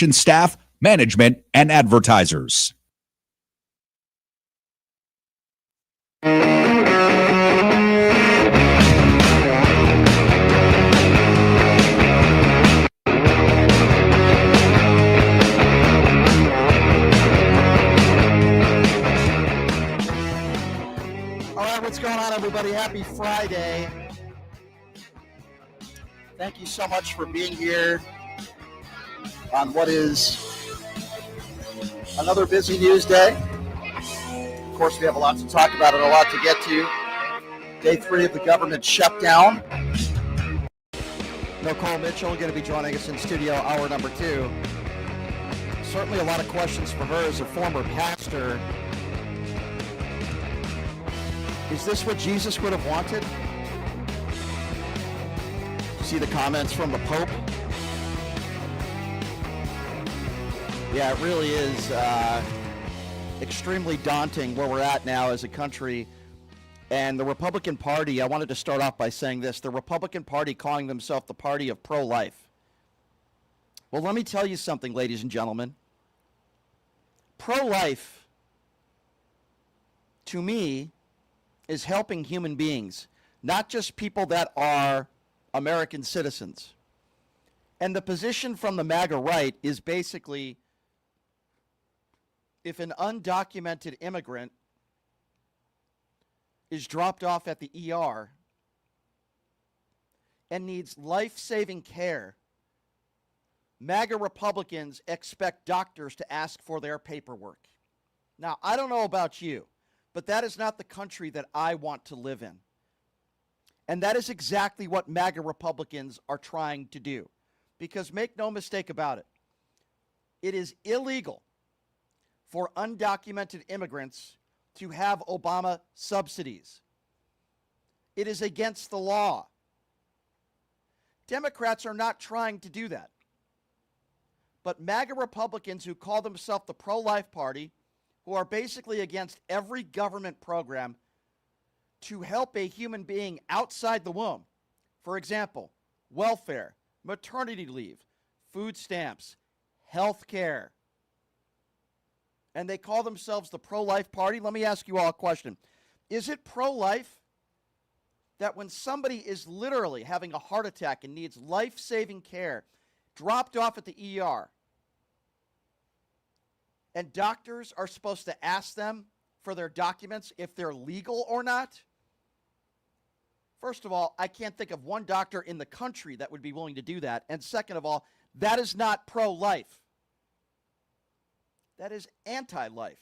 station staff, management, and advertisers. What's going on, everybody? Happy Friday. Thank you so much for being here on what is another busy news day. Of course, we have a lot to talk about and a lot to get to. Day 3 of the government shutdown. Nicole Mitchell going to be joining us in studio hour number 2. Certainly a lot of questions for her as a former pastor. Is this what Jesus would have wanted? See the comments from the Pope? Yeah, it really is extremely daunting where we're at now as a country. And the Republican Party, I wanted to start off by saying this, the Republican Party calling themselves the party of pro-life. Well, let me tell you something, ladies and gentlemen. Pro-life, to me, is helping human beings, not just people that are American citizens. And the position from the MAGA right is basically, if an undocumented immigrant is dropped off at the ER and needs life-saving care, MAGA Republicans expect doctors to ask for their paperwork. Now, I don't know about you, but that is not the country that I want to live in. And that is exactly what MAGA Republicans are trying to do. Because make no mistake about it, it is illegal for undocumented immigrants to have Obama subsidies. It is against the law. Democrats are not trying to do that. But MAGA Republicans who call themselves the pro-life party, who are basically against every government program to help a human being outside the womb. For example, welfare, maternity leave, food stamps, health care. And they call themselves the pro-life party. Let me ask you all a question. Is it pro-life that when somebody is literally having a heart attack and needs life-saving care, dropped off at the ER, and doctors are supposed to ask them for their documents if they're legal or not? First of all, I can't think of one doctor in the country that would be willing to do that. And second of all, that is not pro-life. That is anti-life.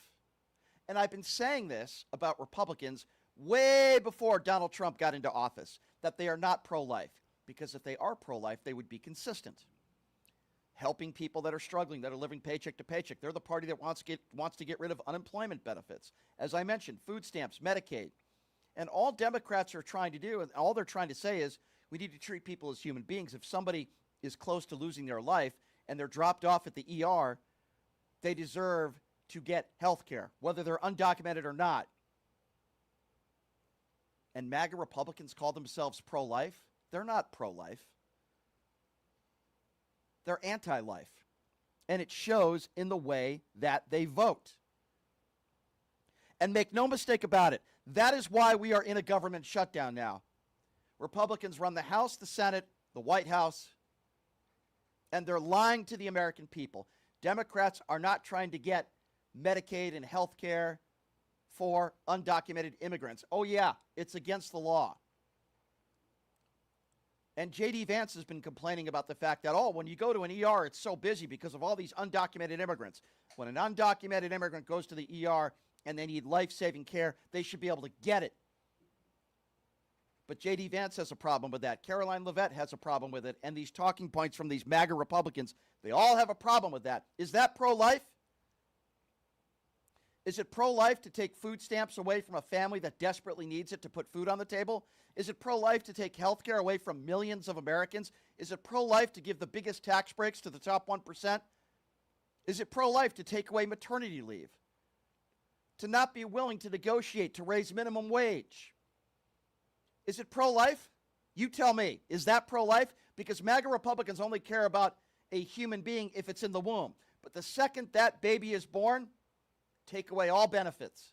And I've been saying this about Republicans way before Donald Trump got into office, that they are not pro-life. Because if they are pro-life, they would be consistent. Helping people that are struggling, that are living paycheck to paycheck. They're the party that wants to get rid of unemployment benefits. As I mentioned, food stamps, Medicaid. And all Democrats are trying to do, and all they're trying to say is, we need to treat people as human beings. If somebody is close to losing their life and they're dropped off at the ER, they deserve to get health care, whether they're undocumented or not. And MAGA Republicans call themselves pro-life. They're not pro-life. They're anti-life. And it shows in the way that they vote. And make no mistake about it, that is why we are in a government shutdown now. Republicans run the House, the Senate, the White House, and they're lying to the American people. Democrats are not trying to get Medicaid and health care for undocumented immigrants. Oh yeah, it's against the law. And J.D. Vance has been complaining about the fact that, when you go to an ER, it's so busy because of all these undocumented immigrants. When an undocumented immigrant goes to the ER and they need life-saving care, they should be able to get it. But J.D. Vance has a problem with that. Caroline Leavitt has a problem with it. And these talking points from these MAGA Republicans, they all have a problem with that. Is that pro-life? Is it pro-life to take food stamps away from a family that desperately needs it to put food on the table? Is it pro-life to take health care away from millions of Americans? Is it pro-life to give the biggest tax breaks to the top 1%? Is it pro-life to take away maternity leave? To not be willing to negotiate to raise minimum wage? Is it pro-life? You tell me. Is that pro-life? Because MAGA Republicans only care about a human being if it's in the womb. But the second that baby is born, take away all benefits.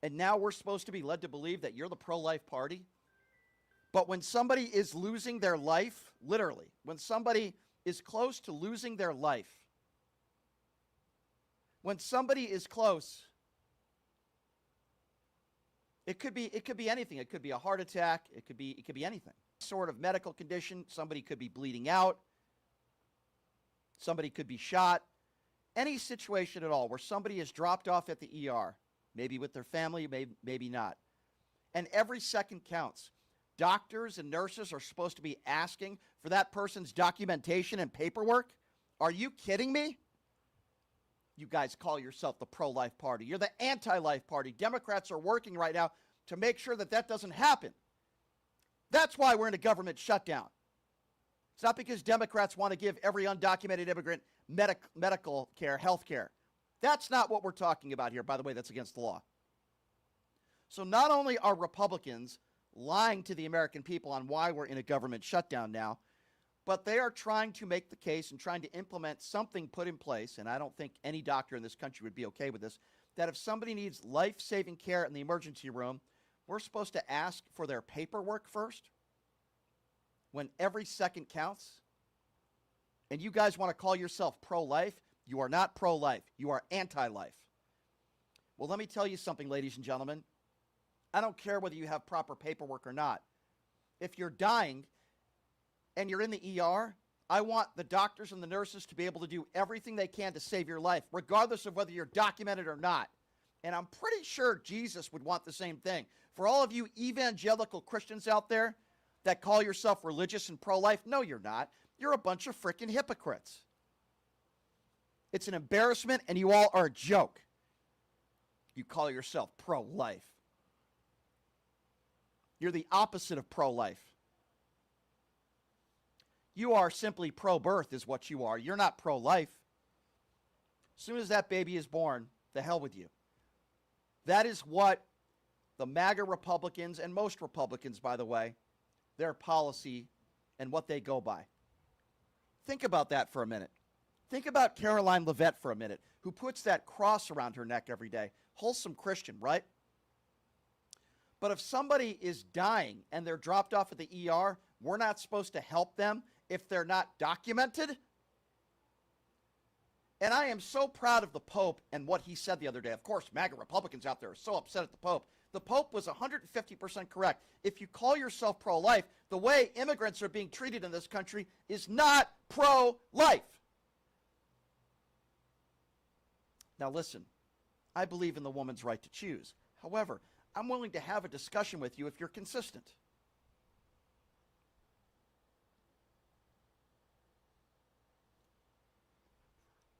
And now we're supposed to be led to believe that you're the pro-life party? But when somebody is losing their life, literally, when somebody is close to losing their life, when somebody is close, it could be anything. It could be a heart attack. It could be anything. Sort of medical condition. Somebody could be bleeding out. Somebody could be shot. Any situation at all where somebody is dropped off at the ER, maybe with their family, maybe not. And every second counts. Doctors and nurses are supposed to be asking for that person's documentation and paperwork. Are you kidding me? You guys call yourself the pro-life party. You're the anti-life party. Democrats are working right now to make sure that that doesn't happen. That's why we're in a government shutdown. It's not because Democrats want to give every undocumented immigrant medical care, health care. That's not what we're talking about here. By the way, that's against the law. So not only are Republicans lying to the American people on why we're in a government shutdown now, but they are trying to make the case and trying to implement something put in place, and I don't think any doctor in this country would be okay with this, that if somebody needs life-saving care in the emergency room, we're supposed to ask for their paperwork first when every second counts. And you guys want to call yourself pro-life? You are not pro-life. You are anti-life. Well, let me tell you something, ladies and gentlemen. I don't care whether you have proper paperwork or not. If you're dying and you're in the ER, I want the doctors and the nurses to be able to do everything they can to save your life, regardless of whether you're documented or not. And I'm pretty sure Jesus would want the same thing. For all of you evangelical Christians out there that call yourself religious and pro-life, no, you're not. You're a bunch of freaking hypocrites. It's an embarrassment, and you all are a joke. You call yourself pro-life. You're the opposite of pro-life. You are simply pro-birth is what you are. You're not pro-life. As soon as that baby is born, the hell with you. That is what the MAGA Republicans, and most Republicans, by the way, their policy and what they go by. Think about that for a minute. Think about Caroline Leavitt for a minute, who puts that cross around her neck every day. Wholesome Christian, right? But if somebody is dying and they're dropped off at the ER, we're not supposed to help them if they're not documented? And I am so proud of the Pope and what he said the other day. Of course, MAGA Republicans out there are so upset at the Pope. The Pope was 150% correct. If you call yourself pro-life, the way immigrants are being treated in this country is not pro-life. Now listen, I believe in the woman's right to choose. However, I'm willing to have a discussion with you if you're consistent.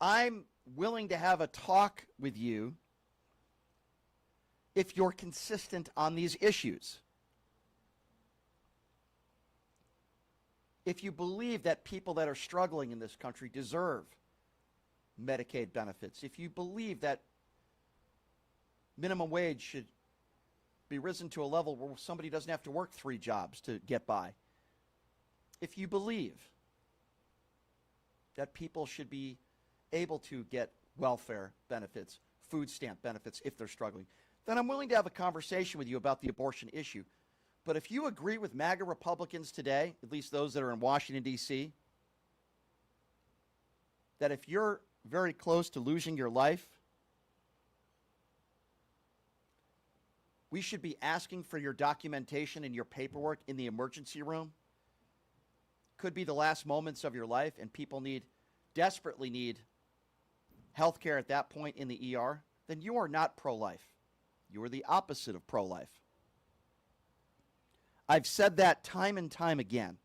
I'm willing to have a talk with you if you're consistent on these issues. If you believe that people that are struggling in this country deserve Medicaid benefits, if you believe that minimum wage should be risen to a level where somebody doesn't have to work 3 jobs to get by, if you believe that people should be able to get welfare benefits, food stamp benefits if they're struggling, then I'm willing to have a conversation with you about the abortion issue. But if you agree with MAGA Republicans today, at least those that are in Washington, D.C., that if you're very close to losing your life, we should be asking for your documentation and your paperwork in the emergency room. Could be the last moments of your life, and people desperately need health care at that point in the ER, then you are not pro-life. You are the opposite of pro-life. I've said that time and time again.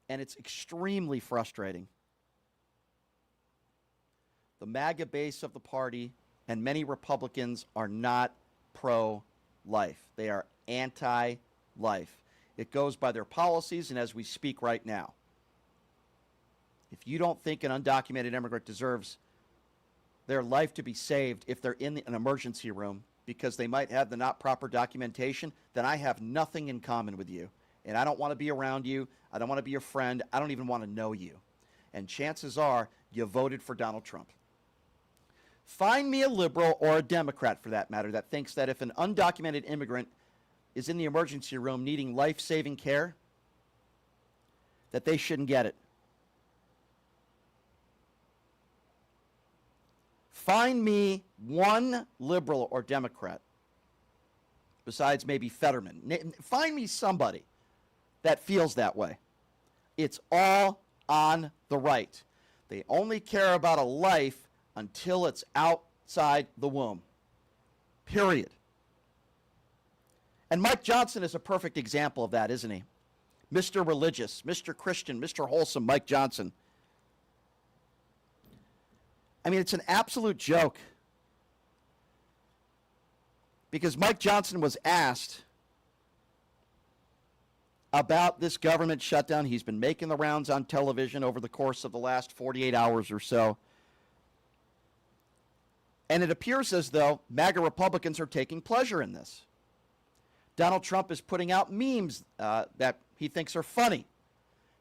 And it's extremely frustrating. The MAGA base of the party and many Republicans are not pro-life. They are anti-life. It goes by their policies and as we speak right now. If you don't think an undocumented immigrant deserves their life to be saved if they're in an emergency room, because they might have the not proper documentation, then I have nothing in common with you. And I don't want to be around you. I don't want to be your friend. I don't even want to know you. And chances are you voted for Donald Trump. Find me a liberal or a Democrat, for that matter, that thinks that if an undocumented immigrant is in the emergency room needing life-saving care, that they shouldn't get it. Find me one liberal or Democrat, besides maybe Fetterman. Find me somebody that feels that way. It's all on the right. They only care about a life until it's outside the womb. Period. And Mike Johnson is a perfect example of that, isn't he? Mr. Religious, Mr. Christian, Mr. Wholesome, Mike Johnson. I mean, it's an absolute joke. Because Mike Johnson was asked about this government shutdown. He's been making the rounds on television over the course of the last 48 hours or so. And it appears as though MAGA Republicans are taking pleasure in this. Donald Trump is putting out memes that he thinks are funny.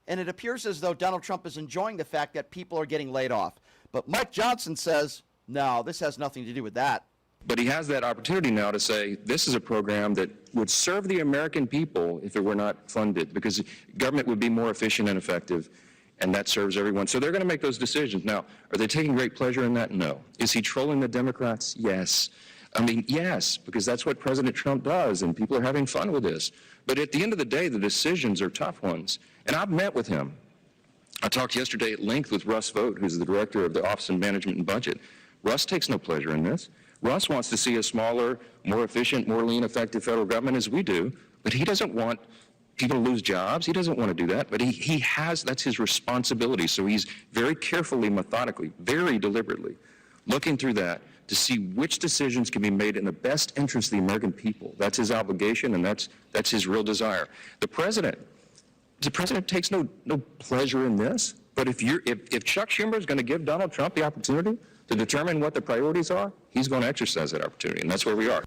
And it appears as though Donald Trump is enjoying the fact that people are getting laid off. But Mike Johnson says, no, this has nothing to do with that. But he has that opportunity now to say, this is a program that would serve the American people if it were not funded, because government would be more efficient and effective, and that serves everyone. So they're going to make those decisions. Now, are they taking great pleasure in that? No. Is he trolling the Democrats? Yes. I mean, yes, because that's what President Trump does, and people are having fun with this. But at the end of the day, the decisions are tough ones. And I've met with him. I talked yesterday at length with Russ Vought, who's the director of the Office of Management and Budget. Russ takes no pleasure in this. Russ wants to see a smaller, more efficient, more lean, effective federal government as we do, but he doesn't want people to lose jobs. He doesn't want to do that, but he has, that's his responsibility. So he's very carefully, methodically, very deliberately looking through that to see which decisions can be made in the best interest of the American people. That's his obligation, and that's his real desire. The president takes no pleasure in this, but if Chuck Schumer is going to give Donald Trump the opportunity to determine what the priorities are, he's going to exercise that opportunity, and that's where we are.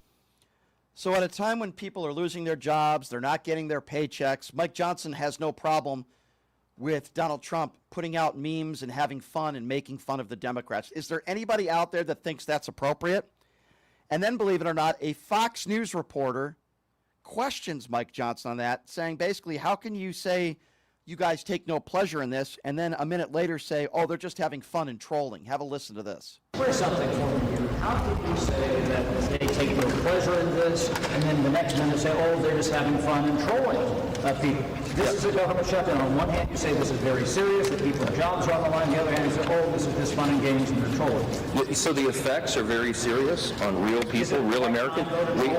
So at a time when people are losing their jobs, they're not getting their paychecks, Mike Johnson has no problem with Donald Trump putting out memes and having fun and making fun of the Democrats. Is there anybody out there that thinks that's appropriate? And then, believe it or not, a Fox News reporter questions Mike Johnson on that, saying basically, how can you say you guys take no pleasure in this, and then a minute later say, oh, they're just having fun and trolling? Have a listen to this. Clear something for you. How can you say that they take no pleasure in this, and then the next minute say, oh, they're just having fun and trolling people? This is a government shutdown. On one hand, you say this is very serious, that people's jobs are on the line. On the other hand, you say, oh, this is just fun and games and they're trolling. So the effects are very serious on real people, real Americans.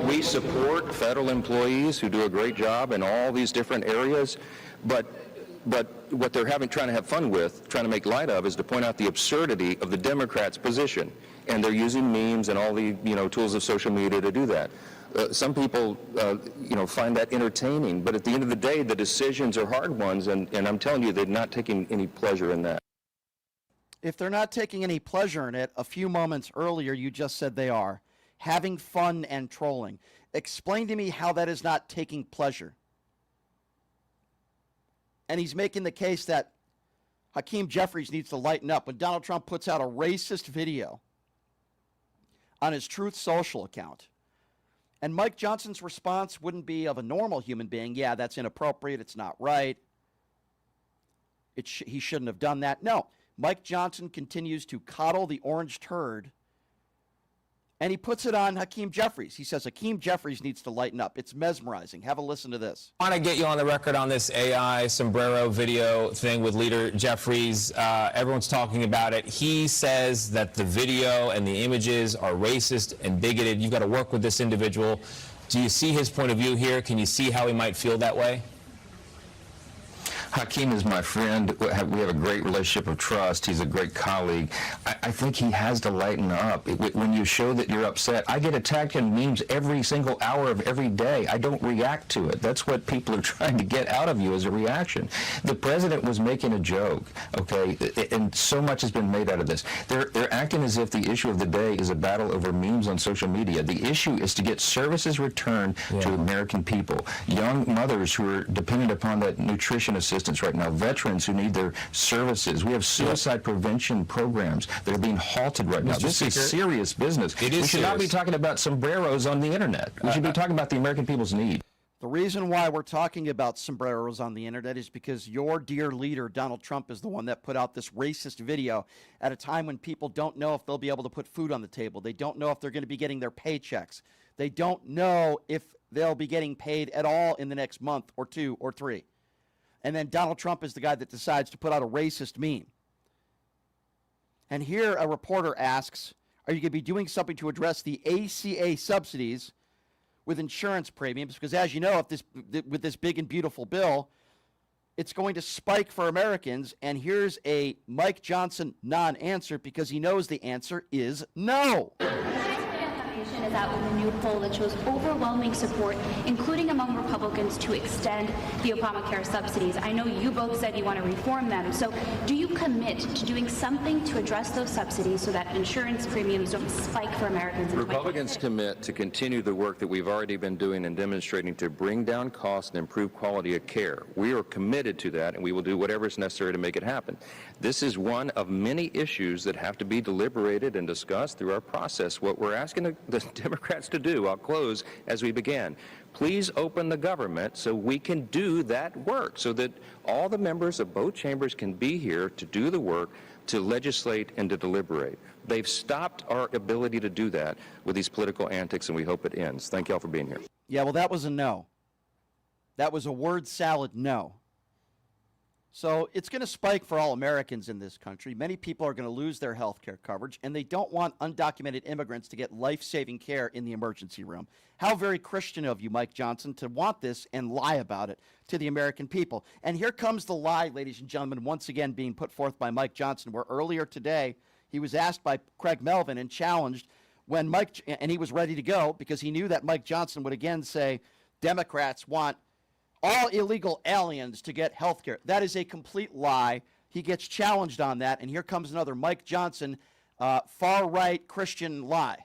We support federal employees who do a great job in all these different areas, but what they're trying to have fun with, trying to make light of, is to point out the absurdity of the Democrats' position. And they're using memes and all the tools of social media to do that. Some people find that entertaining, but at the end of the day, the decisions are hard ones, and I'm telling you, they're not taking any pleasure in that. If they're not taking any pleasure in it, a few moments earlier you just said they are. Having fun and trolling. Explain to me how that is not taking pleasure. And he's making the case that Hakeem Jeffries needs to lighten up. When Donald Trump puts out a racist video on his Truth Social account, and Mike Johnson's response wouldn't be of a normal human being. Yeah, that's inappropriate. It's not right. He shouldn't have done that. No, Mike Johnson continues to coddle the orange turd, and he puts it on Hakeem Jeffries. He says Hakeem Jeffries needs to lighten up. It's mesmerizing. Have a listen to this. I want to get you on the record on this AI sombrero video thing with Leader Jeffries. Everyone's talking about it. He says that the video and the images are racist and bigoted. You've got to work with this individual. Do you see his point of view here? Can you see how he might feel that way? Hakeem is my friend. We have a great relationship of trust. He's a great colleague. I think he has to lighten up. When you show that you're upset, I get attacked in memes every single hour of every day. I don't react to it. That's what people are trying to get out of you as a reaction. The president was making a joke, okay, and so much has been made out of this. They're acting as if the issue of the day is a battle over memes on social media. The issue is to get services returned to American people. Young mothers who are dependent upon that nutrition assistance right now, veterans who need their services. We have suicide prevention programs that are being halted right now. This is serious business. We should not be talking about sombreros on the internet. We should be talking about the American people's need. The reason why we're talking about sombreros on the internet is because your dear leader, Donald Trump, is the one that put out this racist video at a time when people don't know if they'll be able to put food on the table. They don't know if they're going to be getting their paychecks. They don't know if they'll be getting paid at all in the next month or 2 or 3. And then Donald Trump is the guy that decides to put out a racist meme. And here a reporter asks, are you going to be doing something to address the ACA subsidies with insurance premiums? Because as you know, with this big and beautiful bill, it's going to spike for Americans. And here's a Mike Johnson non-answer because he knows the answer is no. Is out with a new poll that shows overwhelming support, including among Republicans, to extend the Obamacare subsidies. I know you both said you want to reform them. So do you commit to doing something to address those subsidies so that insurance premiums don't spike for Americans in Republicans commit to continue the work that we've already been doing and demonstrating to bring down costs and improve quality of care. We are committed to that, and we will do whatever is necessary to make it happen. This is one of many issues that have to be deliberated and discussed through our process. What we're asking the Democrats to do, I'll close as we began, please open the government so we can do that work, so that all the members of both chambers can be here to do the work, to legislate and to deliberate. They've stopped our ability to do that with these political antics, and we hope it ends. Thank you all for being here. Yeah, well, that was a no. That was a word salad no. So it's going to spike for all Americans in this country. Many people are going to lose their health care coverage, and they don't want undocumented immigrants to get life-saving care in the emergency room. How very Christian of you, Mike Johnson, to want this and lie about it to the American people. And here comes the lie, ladies and gentlemen, once again being put forth by Mike Johnson, where earlier today he was asked by Craig Melvin and challenged when and he was ready to go because he knew that Mike Johnson would again say Democrats want all illegal aliens to get health care. That is a complete lie. He gets challenged on that, and here comes another Mike Johnson far-right Christian lie.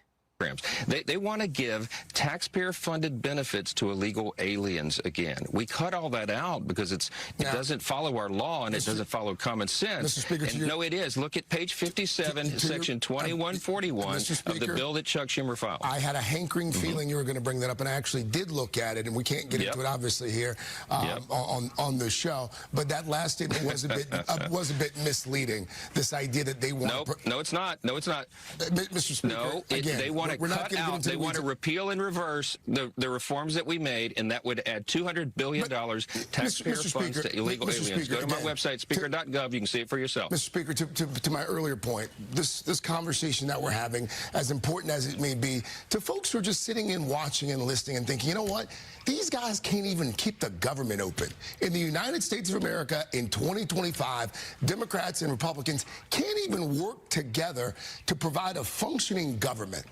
They want to give taxpayer-funded benefits to illegal aliens again. We cut all that out because it doesn't follow our law and it doesn't follow common sense. Mr. Speaker, and no, it is. Look at page 57, section 2141 of the bill that Chuck Schumer filed. I had a hankering feeling you were going to bring that up, and I actually did look at it, and we can't get into it obviously here on the show. But that last statement was a bit misleading. This idea that they want. No, it's not. No, it's not. Mr. Speaker, no, again, they want to cut out. They want to repeal and reverse the reforms that we made, and that would add $200 billion taxpayer funds to illegal aliens. Go to my website, speaker.gov. You can see it for yourself. Mr. Speaker, to my earlier point, this conversation that we're having, as important as it may be, to folks who are just sitting and watching and listening and thinking, you know what? These guys can't even keep the government open. In the United States of America in 2025, Democrats and Republicans can't even work together to provide a functioning government.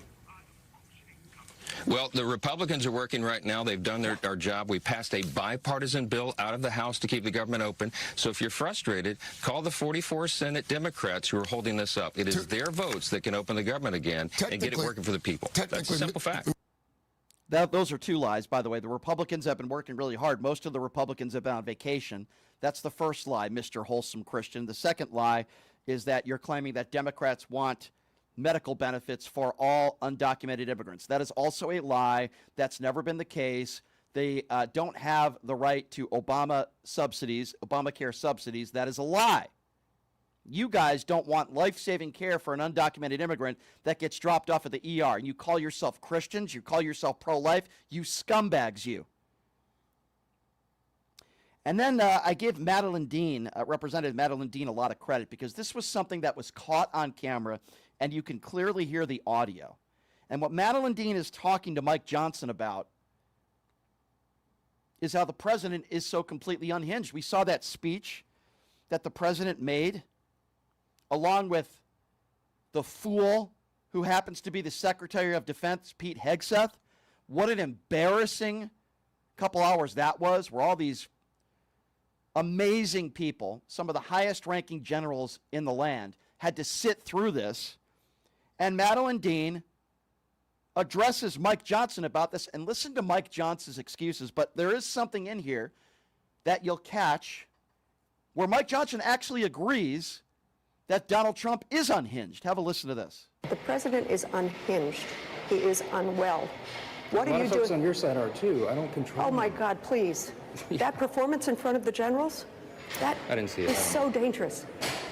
Well, the Republicans are working right now. They've done their job. We passed a bipartisan bill out of the House to keep the government open. So if you're frustrated, call the 44 Senate Democrats who are holding this up. It is their votes that can open the government again and get it working for the people. That's a simple fact. Those are two lies, by the way. The Republicans have been working really hard. Most of the Republicans have been on vacation. That's the first lie, Mr. Wholesome Christian. The second lie is that you're claiming that Democrats want medical benefits for all undocumented immigrants. That is also a lie. That's never been the case. They don't have the right to Obamacare subsidies. That is a lie. You guys don't want life-saving care for an undocumented immigrant that gets dropped off at the ER. And you call yourself Christians. You call yourself pro-life. You scumbags, you. And then I give Madeline Dean, Representative Madeline Dean, a lot of credit because this was something that was caught on camera, and you can clearly hear the audio. And what Madeline Dean is talking to Mike Johnson about is how the president is so completely unhinged. We saw that speech that the president made, along with the fool who happens to be the Secretary of Defense, Pete Hegseth. What an embarrassing couple hours that was, where all these amazing people, some of the highest ranking generals in the land, had to sit through this. And Madeline Dean addresses Mike Johnson about this, and listen to Mike Johnson's excuses, but there is something in here that you'll catch where Mike Johnson actually agrees that Donald Trump is unhinged. Have a listen to this. The president is unhinged. He is unwell. What are you doing? A lot of folks on your side are too. I don't control. Oh my God, please. That performance in front of the generals, that I didn't see it. is so dangerous.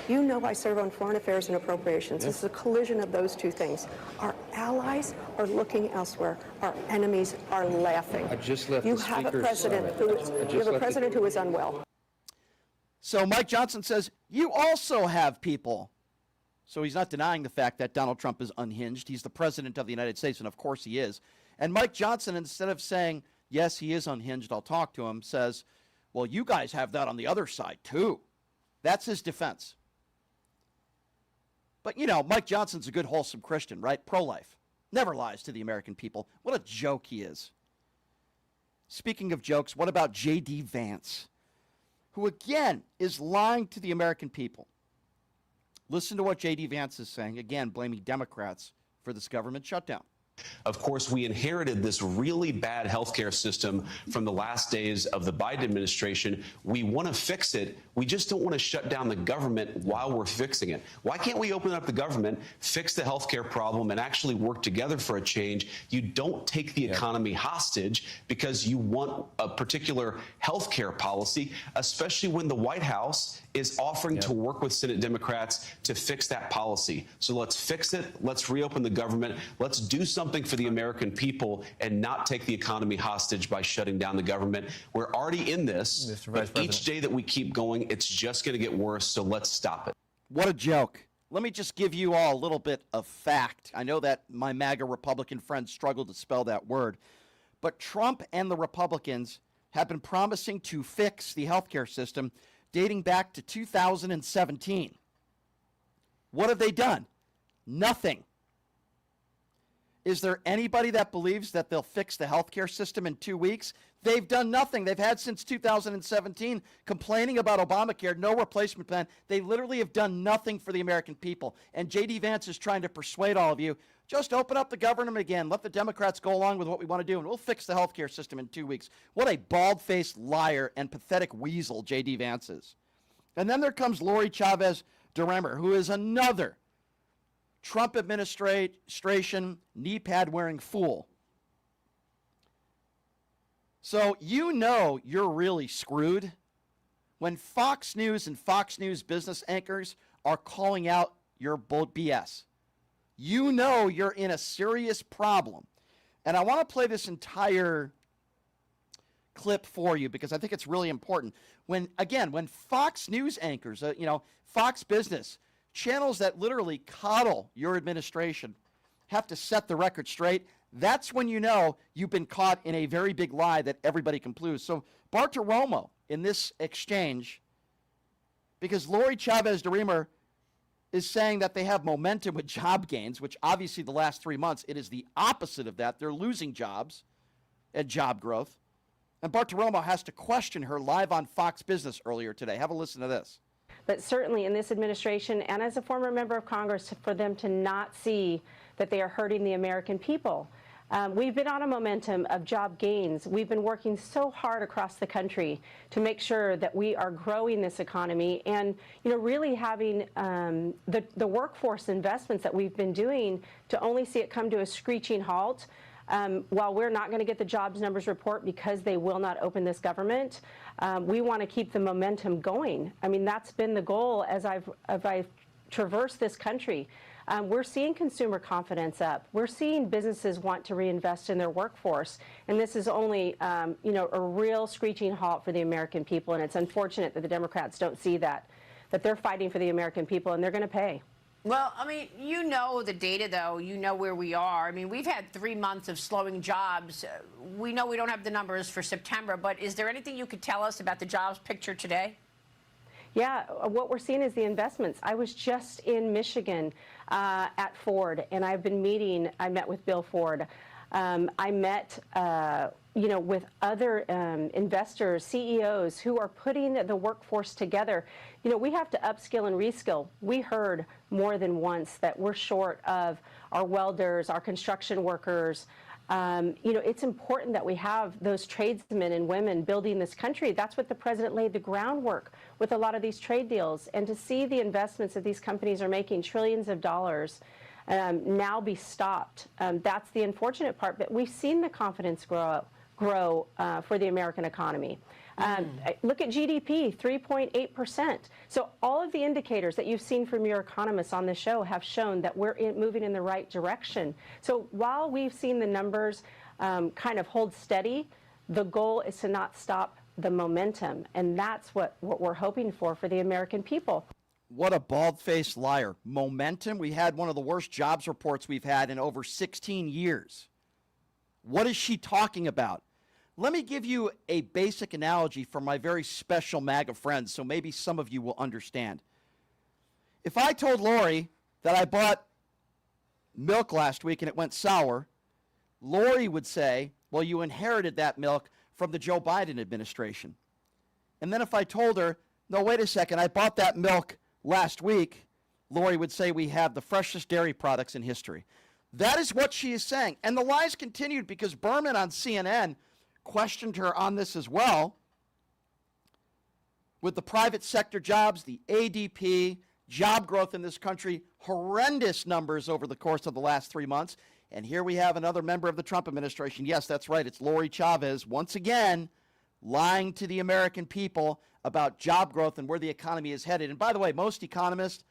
You know I serve on Foreign Affairs and Appropriations. This is a collision of those two things. Our allies are looking elsewhere. Our enemies are laughing. I just left you the have a speaker's president side. who is, you have a president who is unwell. So Mike Johnson says, you also have people. So he's not denying the fact that Donald Trump is unhinged. He's the president of the United States, and of course he is. And Mike Johnson, instead of saying, yes, he is unhinged, I'll talk to him, says, well, you guys have that on the other side too. That's his defense. But, you know, Mike Johnson's a good, wholesome Christian, right? Pro-life. Never lies to the American people. What a joke he is. Speaking of jokes, what about J.D. Vance, who, again, is lying to the American people? Listen to what J.D. Vance is saying, again, blaming Democrats for this government shutdown. Of course, we inherited this really bad healthcare system from the last days of the Biden administration. We want to fix it. We just don't want to shut down the government while we're fixing it. Why can't we open up the government, fix the healthcare problem, and actually work together for a change? You don't take the economy hostage because you want a particular healthcare policy, especially when the White House is offering to work with Senate Democrats to fix that policy. So let's fix it. Let's reopen the government. Let's do something for the American people and not take the economy hostage by shutting down the government. We're already in this, but each day that we keep going, it's just going to get worse, so let's stop it. What a joke. Let me just give you all a little bit of fact. I know that my MAGA Republican friends struggle to spell that word, but Trump and the Republicans have been promising to fix the healthcare system dating back to 2017. What have they done? Nothing. Is there anybody that believes that they'll fix the healthcare system in 2 weeks? They've done nothing. They've had since 2017 complaining about Obamacare, no replacement plan. They literally have done nothing for the American people. And J.D. Vance is trying to persuade all of you, just open up the government again. Let the Democrats go along with what we want to do, and we'll fix the healthcare system in 2 weeks. What a bald-faced liar and pathetic weasel J.D. Vance is. And then there comes Lori Chavez DeRemer, who is another Trump administration knee pad wearing fool. So you know you're really screwed when Fox News and Fox News business anchors are calling out your BS. You know you're in a serious problem. And I want to play this entire clip for you because I think it's really important. When Fox News anchors, Fox Business, channels that literally coddle your administration have to set the record straight, that's when you know you've been caught in a very big lie that everybody can prove. So Bartiromo in this exchange, because Lori Chavez DeRemer is saying that they have momentum with job gains, which obviously the last 3 months, it is the opposite of that. They're losing jobs and job growth. And Bartiromo has to question her live on Fox Business earlier today. Have a listen to this. But certainly in this administration, and as a former member of Congress, for them to not see that they are hurting the American people. We've been on a momentum of job gains. We've been working so hard across the country to make sure that we are growing this economy and, really having the workforce investments that we've been doing to only see it come to a screeching halt. While we're not going to get the jobs numbers report because they will not open this government, we want to keep the momentum going. I mean, that's been the goal as I've traversed this country. We're seeing consumer confidence up. We're seeing businesses want to reinvest in their workforce. And this is only, a real screeching halt for the American people. And it's unfortunate that the Democrats don't see that they're fighting for the American people and they're going to pay. Well, I mean, you know the data, though. You know where we are. I mean, we've had 3 months of slowing jobs. We know we don't have the numbers for September, but is there anything you could tell us about the jobs picture today? Yeah, what we're seeing is the investments. I was just in Michigan at Ford, and I met with Bill Ford. I met, with other investors, CEOs who are putting the workforce together. We have to upskill and reskill. We heard more than once that we're short of our welders, our construction workers. It's important that we have those tradesmen and women building this country. That's what the president laid the groundwork with a lot of these trade deals. And to see the investments that these companies are making, trillions of dollars, now be stopped. That's the unfortunate part. But we've seen the confidence grow for the American economy. Look at GDP, 3.8%. So all of the indicators that you've seen from your economists on the show have shown that we're moving in the right direction. So while we've seen the numbers kind of hold steady, the goal is to not stop the momentum. And that's what we're hoping for the American people. What a bald-faced liar. Momentum? We had one of the worst jobs reports we've had in over 16 years. What is she talking about? Let me give you a basic analogy for my very special MAGA friends, so maybe some of you will understand. If I told Lori that I bought milk last week and it went sour, Lori would say, well, you inherited that milk from the Joe Biden administration. And then if I told her, no, wait a second, I bought that milk last week, Lori would say we have the freshest dairy products in history. That is what she is saying. And the lies continued because Berman on CNN questioned her on this as well. With the private sector jobs, the ADP, job growth in this country, horrendous numbers over the course of the last 3 months. And here we have another member of the Trump administration. Yes, that's right. It's Lori Chavez, once again, lying to the American people about job growth and where the economy is headed. And by the way, most economists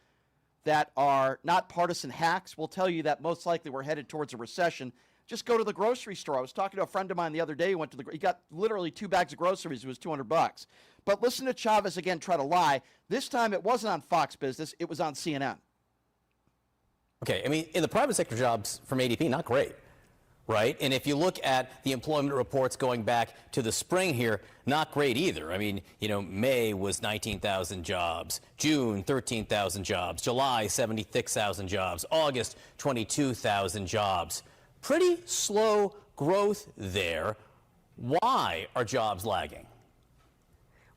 that are not partisan hacks will tell you that most likely we're headed towards a recession. Just go to the grocery store. I was talking to a friend of mine the other day who he got literally 2 bags of groceries. It was $200. But listen to Chavez again try to lie. This time it wasn't on Fox Business. It was on CNN. Okay, I mean, in the private sector jobs from ADP, not great, right? And if you look at the employment reports going back to the spring here, not great either. I mean, May was 19,000 jobs, June 13,000 jobs, July 76,000 jobs, August 22,000 jobs. Pretty slow growth there. Why are jobs lagging?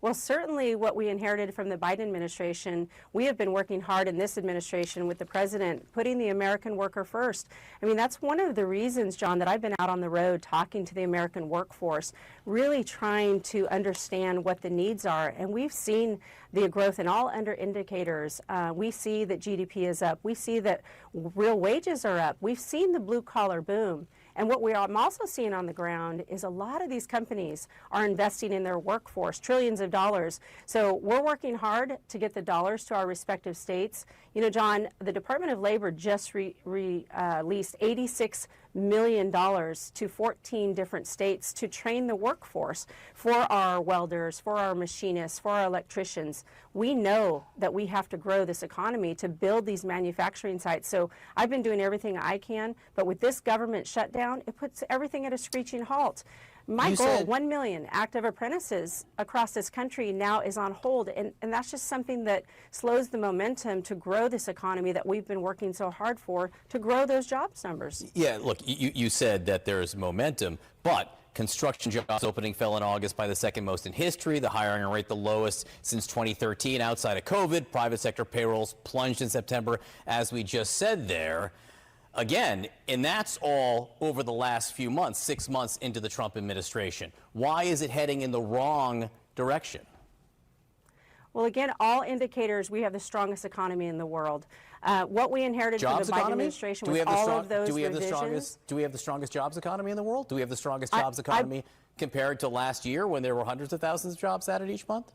Well, certainly what we inherited from the Biden administration, we have been working hard in this administration with the president, putting the American worker first. I mean, that's one of the reasons, John, that I've been out on the road talking to the American workforce, really trying to understand what the needs are. And we've seen the growth in all under indicators. We see that GDP is up. We see that real wages are up. We've seen the blue collar boom. And what I'm also seeing on the ground is a lot of these companies are investing in their workforce, trillions of dollars. So we're working hard to get the dollars to our respective states. John, the Department of Labor just released $86 million to 14 different states to train the workforce for our welders, for our machinists, for our electricians. We know that we have to grow this economy to build these manufacturing sites. So I've been doing everything I can, but with this government shutdown, it puts everything at a screeching halt. My goal, 1 million active apprentices across this country now is on hold, and that's just something that slows the momentum to grow this economy that we've been working so hard for, to grow those jobs numbers. Yeah, look, you said that there's momentum, but construction jobs opening fell in August by the second most in history, the hiring rate the lowest since 2013 outside of COVID. Private sector payrolls plunged in September, as we just said there. Again, and that's all over the last few months, 6 months into the Trump administration. Why is it heading in the wrong direction? Well, again, all indicators, we have the strongest economy in the world. What we inherited from the Biden administration was all of those revisions. Do we have the strongest jobs economy in the world? Do we have the strongest jobs economy compared to last year when there were hundreds of thousands of jobs added each month?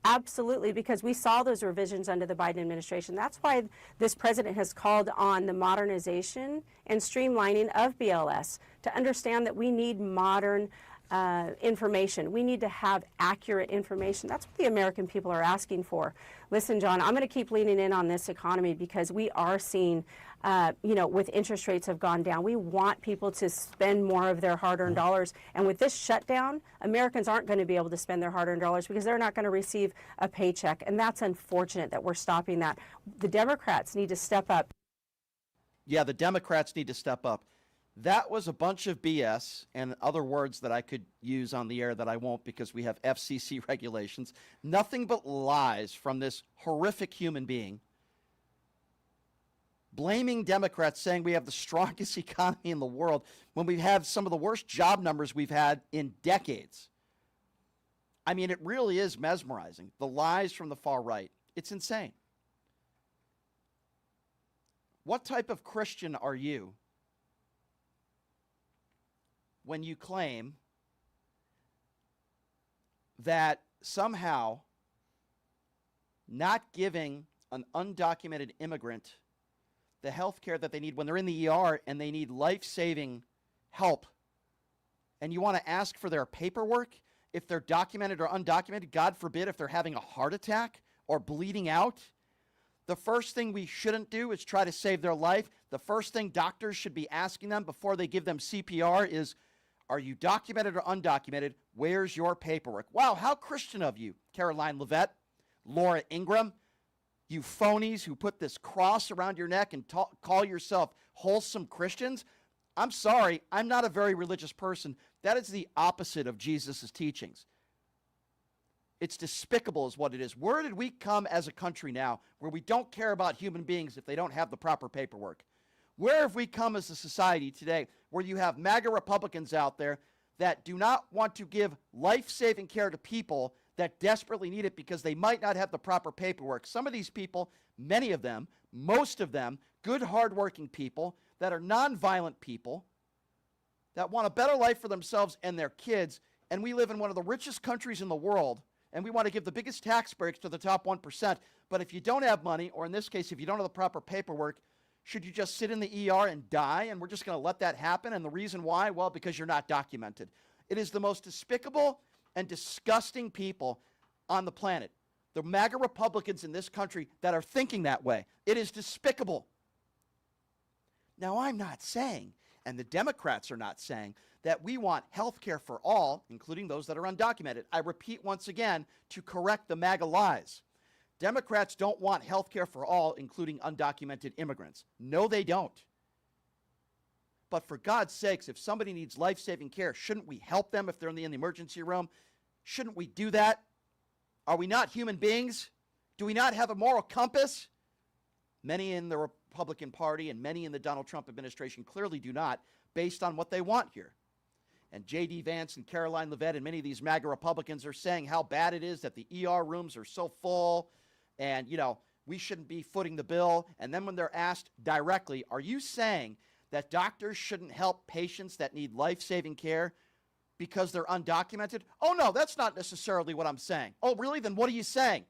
Absolutely, because we saw those revisions under the Biden administration. That's why this president has called on the modernization and streamlining of BLS to understand that we need modern information. We need to have accurate information. That's what the American people are asking for. Listen, John, I'm going to keep leaning in on this economy because we are seeing, with interest rates have gone down. We want people to spend more of their hard-earned dollars. And with this shutdown, Americans aren't going to be able to spend their hard-earned dollars because they're not going to receive a paycheck. And that's unfortunate that we're stopping that. The Democrats need to step up. Yeah, the Democrats need to step up. That was a bunch of BS and other words that I could use on the air that I won't because we have FCC regulations. Nothing but lies from this horrific human being. Blaming Democrats, saying we have the strongest economy in the world when we have some of the worst job numbers we've had in decades. I mean, it really is mesmerizing. The lies from the far right. It's insane. What type of Christian are you when you claim that somehow not giving an undocumented immigrant the health care that they need when they're in the ER and they need life-saving help, and you want to ask for their paperwork if they're documented or undocumented, God forbid if they're having a heart attack or bleeding out? The first thing we shouldn't do is try to save their life. The first thing doctors should be asking them before they give them CPR is, are you documented or undocumented? Where's your paperwork? Wow, how Christian of you, Caroline Levitt, Laura Ingraham, you phonies who put this cross around your neck and call yourself wholesome Christians. I'm sorry, I'm not a very religious person. That is the opposite of Jesus' teachings. It's despicable is what it is. Where did we come as a country now where we don't care about human beings if they don't have the proper paperwork? Where have we come as a society today where you have MAGA Republicans out there that do not want to give life-saving care to people that desperately need it because they might not have the proper paperwork? Some of these people, many of them, most of them, good, hardworking people that are nonviolent people that want a better life for themselves and their kids, and we live in one of the richest countries in the world, and we want to give the biggest tax breaks to the top 1%. But if you don't have money, or in this case, if you don't have the proper paperwork, should you just sit in the ER and die, and we're just going to let that happen? And the reason why? Well, because you're not documented. It is the most despicable and disgusting people on the planet. The MAGA Republicans in this country that are thinking that way. It is despicable. Now, I'm not saying, and the Democrats are not saying, that we want health care for all, including those that are undocumented. I repeat once again to correct the MAGA lies. Democrats don't want health care for all, including undocumented immigrants. No, they don't. But for God's sakes, if somebody needs life-saving care, shouldn't we help them if they're in the emergency room? Shouldn't we do that? Are we not human beings? Do we not have a moral compass? Many in the Republican Party and many in the Donald Trump administration clearly do not, based on what they want here. And J.D. Vance and Caroline Levitt and many of these MAGA Republicans are saying how bad it is that the ER rooms are so full and, we shouldn't be footing the bill. And then when they're asked directly, are you saying that doctors shouldn't help patients that need life-saving care because they're undocumented? Oh, no, that's not necessarily what I'm saying. Oh, really? Then what are you saying?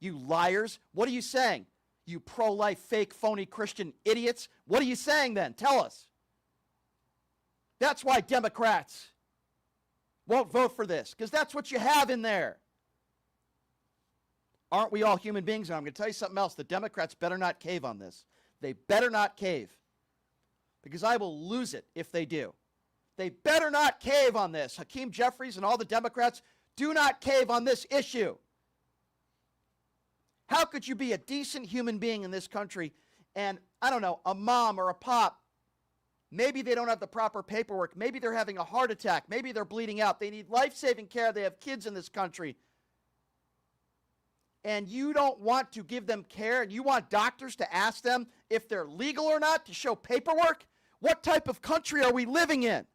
You liars. What are you saying? You pro-life, fake, phony Christian idiots. What are you saying then? Tell us. That's why Democrats won't vote for this, because that's what you have in there. Aren't we all human beings? And I'm going to tell you something else. The Democrats better not cave on this. They better not cave, because I will lose it if they do. They better not cave on this. Hakeem Jeffries and all the Democrats, do not cave on this issue. How could you be a decent human being in this country and, I don't know, a mom or a pop, maybe they don't have the proper paperwork, maybe they're having a heart attack, maybe they're bleeding out, they need life-saving care, they have kids in this country, and you don't want to give them care, and you want doctors to ask them if they're legal or not to show paperwork? What type of country are we living in?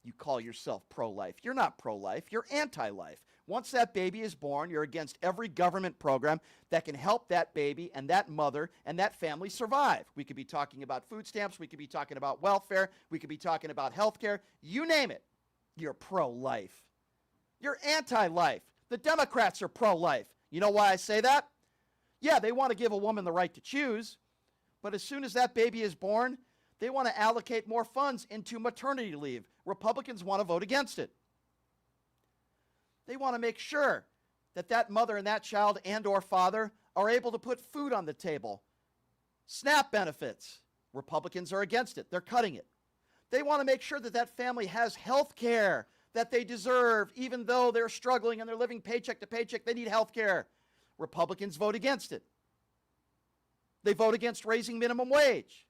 You call yourself pro-life. You're not pro-life. You're anti-life. Once that baby is born, you're against every government program that can help that baby and that mother and that family survive. We could be talking about food stamps. We could be talking about welfare. We could be talking about health care. You name it. You're pro-life. You're anti-life. The Democrats are pro-life. You know why I say that? Yeah, they want to give a woman the right to choose, but as soon as that baby is born, They want to allocate more funds into maternity leave. Republicans want to vote against it. They want to make sure that that mother and that child and or father are able to put food on the table. SNAP benefits. Republicans are against it. They're cutting it. They want to make sure that that family has health care that they deserve, even though they're struggling and they're living paycheck to paycheck. They need health care. Republicans vote against it. They vote against raising minimum wage.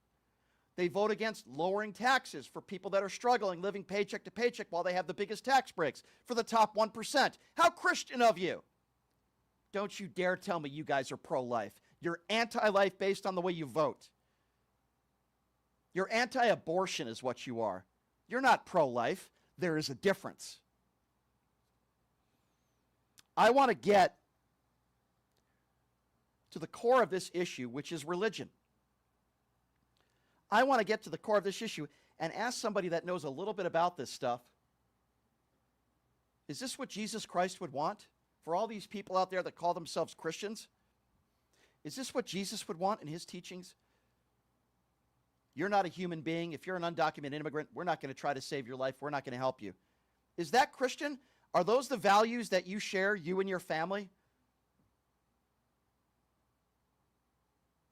They vote against lowering taxes for people that are struggling, living paycheck to paycheck while they have the biggest tax breaks for the top 1%. How Christian of you. Don't you dare tell me you guys are pro-life. You're anti-life based on the way you vote. You're anti-abortion is what you are. You're not pro-life. There is a difference. I want to get to the core of this issue, which is religion. I want to get to the core of this issue and ask somebody that knows a little bit about this stuff. Is this what Jesus Christ would want for all these people out there that call themselves Christians? Is this what Jesus would want in his teachings? You're not a human being. If you're an undocumented immigrant, we're not going to try to save your life. We're not going to help you. Is that Christian? Are those the values that you share, you and your family?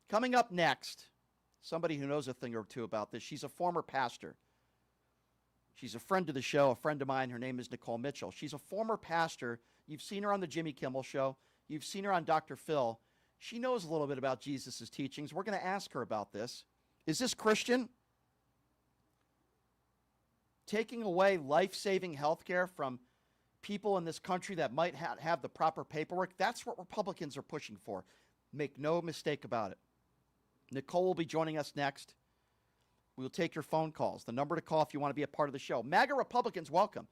Coming up next, somebody who knows a thing or two about this. She's a former pastor. She's a friend of the show, a friend of mine. Her name is Nicole Mitchell. She's a former pastor. You've seen her on the Jimmy Kimmel Show. You've seen her on Dr. Phil. She knows a little bit about Jesus' teachings. We're going to ask her about this. Is this Christian? Taking away life-saving health care from people in this country that might have the proper paperwork, that's what Republicans are pushing for. Make no mistake about it. Nicole will be joining us next. We'll take your phone calls. The number to call if you want to be a part of the show. MAGA Republicans, welcome.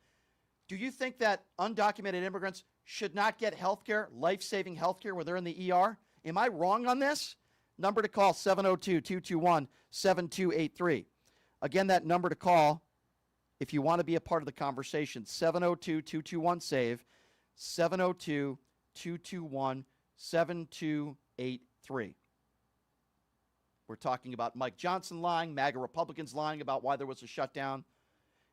Do you think that undocumented immigrants should not get health care, life-saving health care, when they're in the ER? Am I wrong on this? Number to call, 702-221-7283. Again, that number to call if you want to be a part of the conversation, 702-221-SAVE, 702-221-7283. We're talking about Mike Johnson lying, MAGA Republicans lying about why there was a shutdown,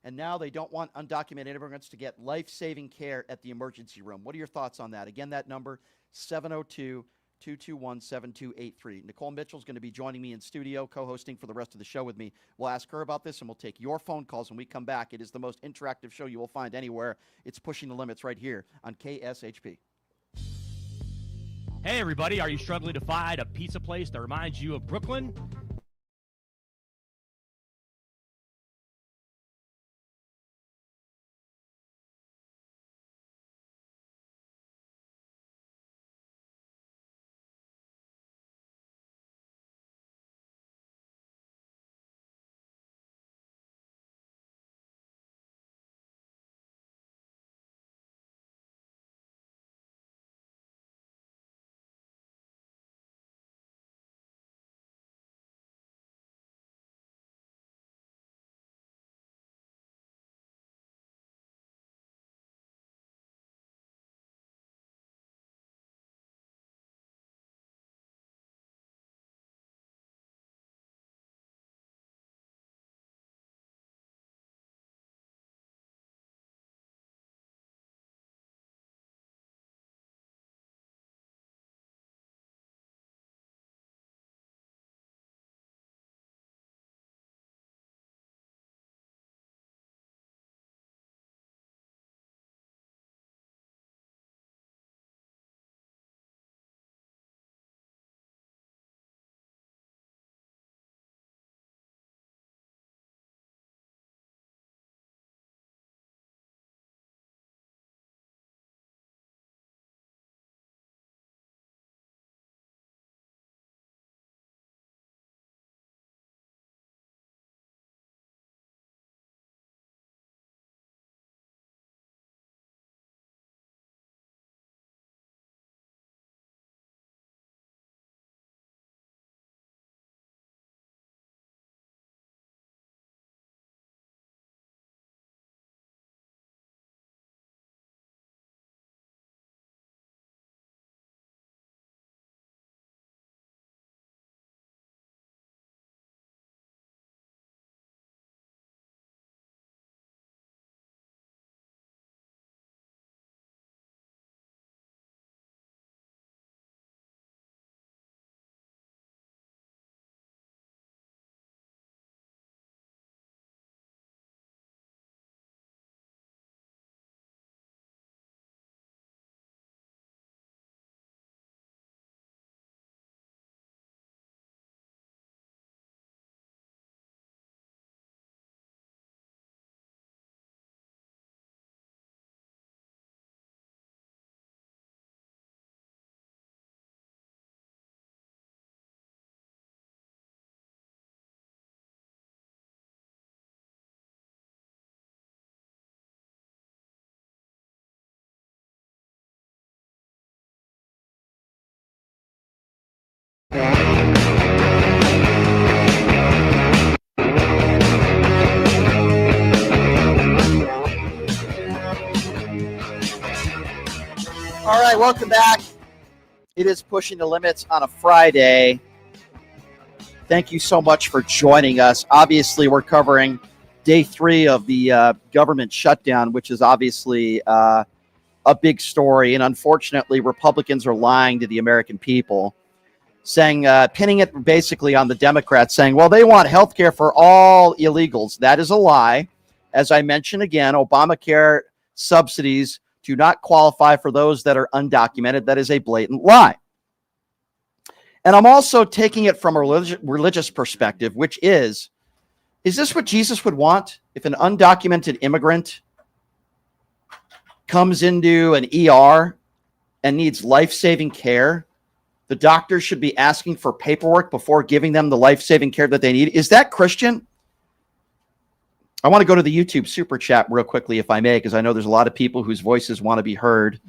and now they don't want undocumented immigrants to get life-saving care at the emergency room. What are your thoughts on that? Again, that number, 702-221-7283. Nicole Mitchell is going to be joining me in studio, co-hosting for the rest of the show with me. We'll ask her about this, and we'll take your phone calls when we come back. It is the most interactive show you will find anywhere. It's pushing the limits right here on KSHP. Hey everybody, are you struggling to find a pizza place that reminds you of Brooklyn? All right, welcome back. It is Pushing the Limits on a Friday. Thank you so much for joining us. Obviously, we're covering day 3 of the government shutdown, which is obviously a big story. And unfortunately, Republicans are lying to the American people, saying, pinning it basically on the Democrats, saying, well, they want health care for all illegals. That is a lie. As I mentioned again, Obamacare subsidies do not qualify for those that are undocumented. That is a blatant lie. And I'm also taking it from a religious perspective, which is this what Jesus would want if an undocumented immigrant comes into an ER and needs life-saving care? The doctor should be asking for paperwork before giving them the life-saving care that they need. Is that Christian? I want to go to the YouTube super chat real quickly, if I may, because I know there's a lot of people whose voices want to be heard.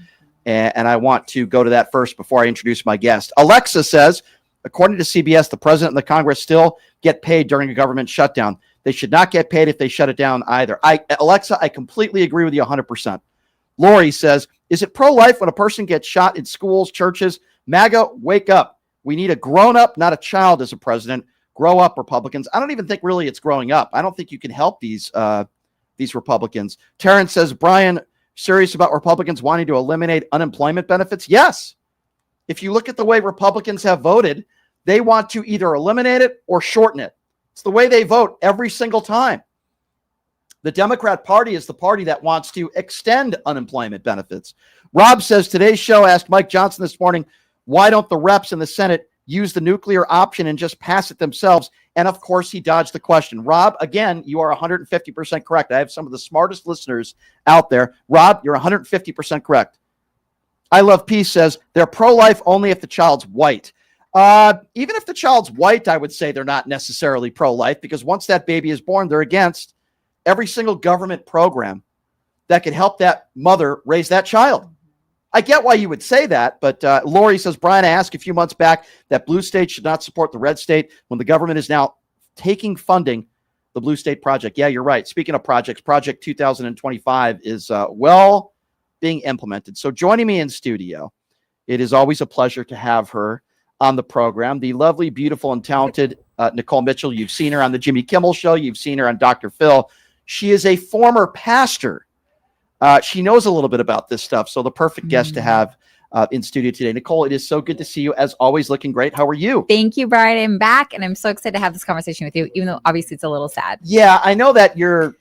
And I want to go to that first before I introduce my guest. Alexa says, according to CBS, the president and the Congress still get paid during a government shutdown. They should not get paid if they shut it down either. Alexa, I completely agree with you 100%. Lori says, is it pro-life when a person gets shot in schools, churches? MAGA, wake up. We need a grown-up, not a child as a president. Grow up, Republicans. I don't even think really it's growing up. I don't think you can help these Republicans. Terrence says, Brian, serious about Republicans wanting to eliminate unemployment benefits? Yes. If you look at the way Republicans have voted, they want to either eliminate it or shorten it. It's the way they vote every single time. The Democrat Party is the party that wants to extend unemployment benefits. Rob says, today's show asked Mike Johnson this morning, why don't the reps in the Senate use the nuclear option and just pass it themselves? And of course, he dodged the question. Rob, again, you are 150% correct. I have some of the smartest listeners out there. Rob, you're 150% correct. I Love Peace says they're pro-life only if the child's white. Even if the child's white, I would say they're not necessarily pro-life, because once that baby is born, they're against every single government program that could help that mother raise that child. I get why you would say that, but Lori says, Brian, I asked a few months back that blue state should not support the red state when the government is now taking funding the Blue State Project. Yeah, you're right. Speaking of projects, Project 2025 is being implemented. So joining me in studio, it is always a pleasure to have her on the program. The lovely, beautiful, and talented Nicole Mitchell. You've seen her on the Jimmy Kimmel Show. You've seen her on Dr. Phil. She is a former pastor. She knows a little bit about this stuff. So the perfect guest to have in studio today. Nicole, it is so good to see you. As always, looking great. How are you? Thank you, Brian. I'm back, and I'm so excited to have this conversation with you, even though obviously it's a little sad. Yeah, I know that you're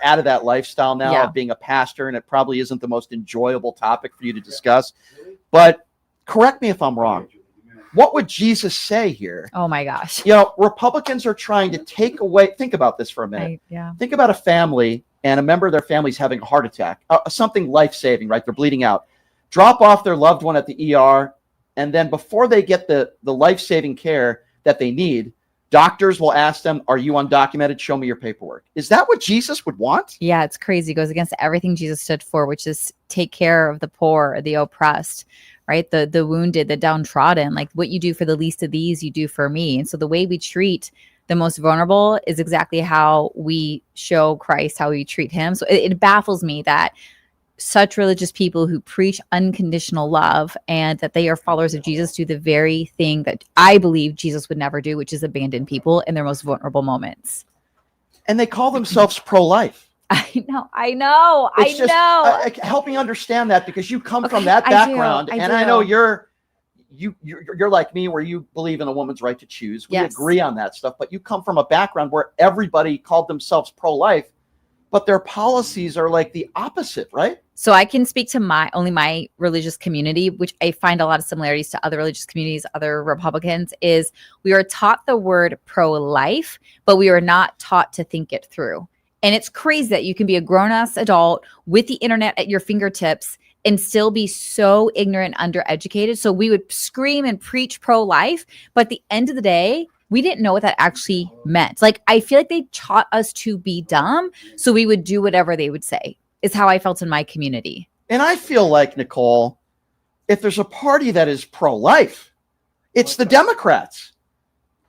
out of that lifestyle now of being a pastor, and it probably isn't the most enjoyable topic for you to discuss. But correct me if I'm wrong. What would Jesus say here? Oh my gosh. You know, Republicans are trying to take away. Think about this for a minute. Think about a family and a member of their family is having a heart attack, something life-saving, right? They're bleeding out. Drop off their loved one at the ER, and then before they get the life-saving care that they need, doctors will ask them, are you undocumented? Show me your paperwork. Is that what Jesus would want? Yeah, it's crazy. It goes against everything Jesus stood for, which is take care of the poor, the oppressed, right? The wounded, the downtrodden. Like, what you do for the least of these, you do for me. And so the way we treat the most vulnerable is exactly how we show Christ, how we treat him. So it baffles me that such religious people who preach unconditional love and that they are followers of Jesus do the very thing that I believe Jesus would never do, which is abandon people in their most vulnerable moments. And they call themselves pro-life. I know. Help me understand that, because you come from that background, I know you're like me, where you believe in a woman's right to choose. We agree on that stuff, but you come from a background where everybody called themselves pro-life, but their policies are like the opposite, right? So I can speak to only my religious community, which I find a lot of similarities to other religious communities, other Republicans, is we are taught the word pro-life, but we are not taught to think it through. And it's crazy that you can be a grown-ass adult with the internet at your fingertips and still be so ignorant and undereducated. So we would scream and preach pro-life, but at the end of the day, we didn't know what that actually meant. Like, I feel like they taught us to be dumb, so we would do whatever they would say, is how I felt in my community. And I feel like, Nicole, if there's a party that is pro-life, it's the Democrats.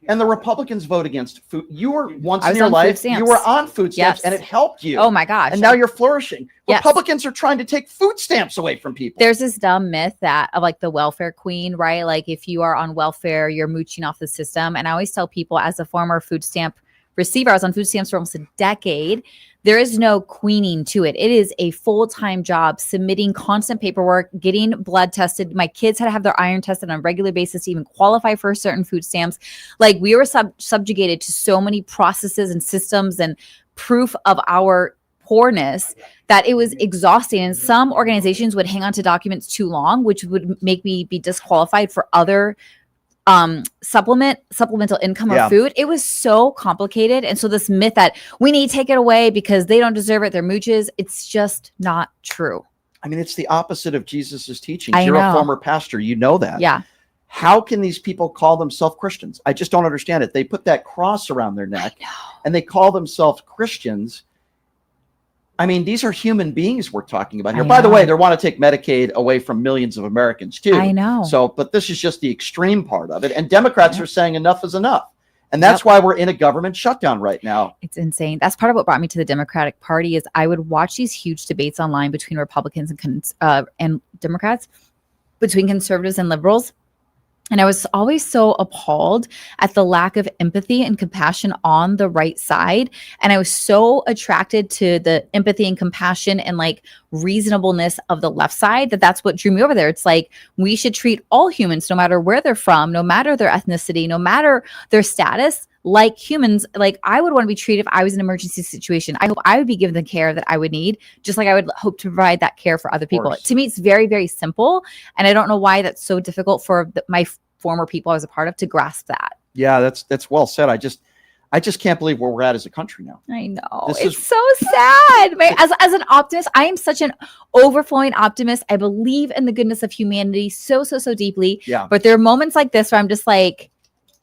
And the Republicans vote against food. You were once I in was your on food life, stamps. you were on food stamps, Yes. and it helped you. Oh my gosh. And now you're flourishing. Yes. Republicans are trying to take food stamps away from people. There's this dumb myth that of like the welfare queen, right? Like if you are on welfare, you're mooching off the system. And I always tell people, as a former food stamp receiver, I was on food stamps for almost a decade. There is no queening to it. It is a full-time job, submitting constant paperwork, getting blood tested. My kids had to have their iron tested on a regular basis to even qualify for certain food stamps. Like we were subjugated to so many processes and systems and proof of our poorness that it was exhausting. And some organizations would hang on to documents too long, which would make me be disqualified for other supplemental income or food. It was so complicated. And so this myth that we need to take it away because they don't deserve it, they're mooches, it's just not true. I mean, it's the opposite of Jesus's teachings. I You're know. a former pastor. You know that. Yeah. How can these people call themselves Christians? I just don't understand it. They put that cross around their neck and they call themselves Christians. I mean, these are human beings we're talking about here. By the way, they want to take Medicaid away from millions of Americans too. I know. So, but this is just the extreme part of it. And Democrats are saying enough is enough. And that's why we're in a government shutdown right now. It's insane. That's part of what brought me to the Democratic Party is I would watch these huge debates online between Republicans and Democrats, between conservatives and liberals. And I was always so appalled at the lack of empathy and compassion on the right side. And I was so attracted to the empathy and compassion and like reasonableness of the left side that's what drew me over there. It's like we should treat all humans, no matter where they're from, no matter their ethnicity, no matter their status, like humans. Like I would want to be treated if I was in an emergency situation. I hope I would be given the care that I would need, just like I would hope to provide that care for other people. To me, it's very, very simple. And I don't know why that's so difficult for my former people I was a part of to grasp that. Yeah, that's well said. I just can't believe where we're at as a country now. I know. It's so sad. As an optimist, I am such an overflowing optimist. I believe in the goodness of humanity so deeply. Yeah. But there are moments like this where I'm just like,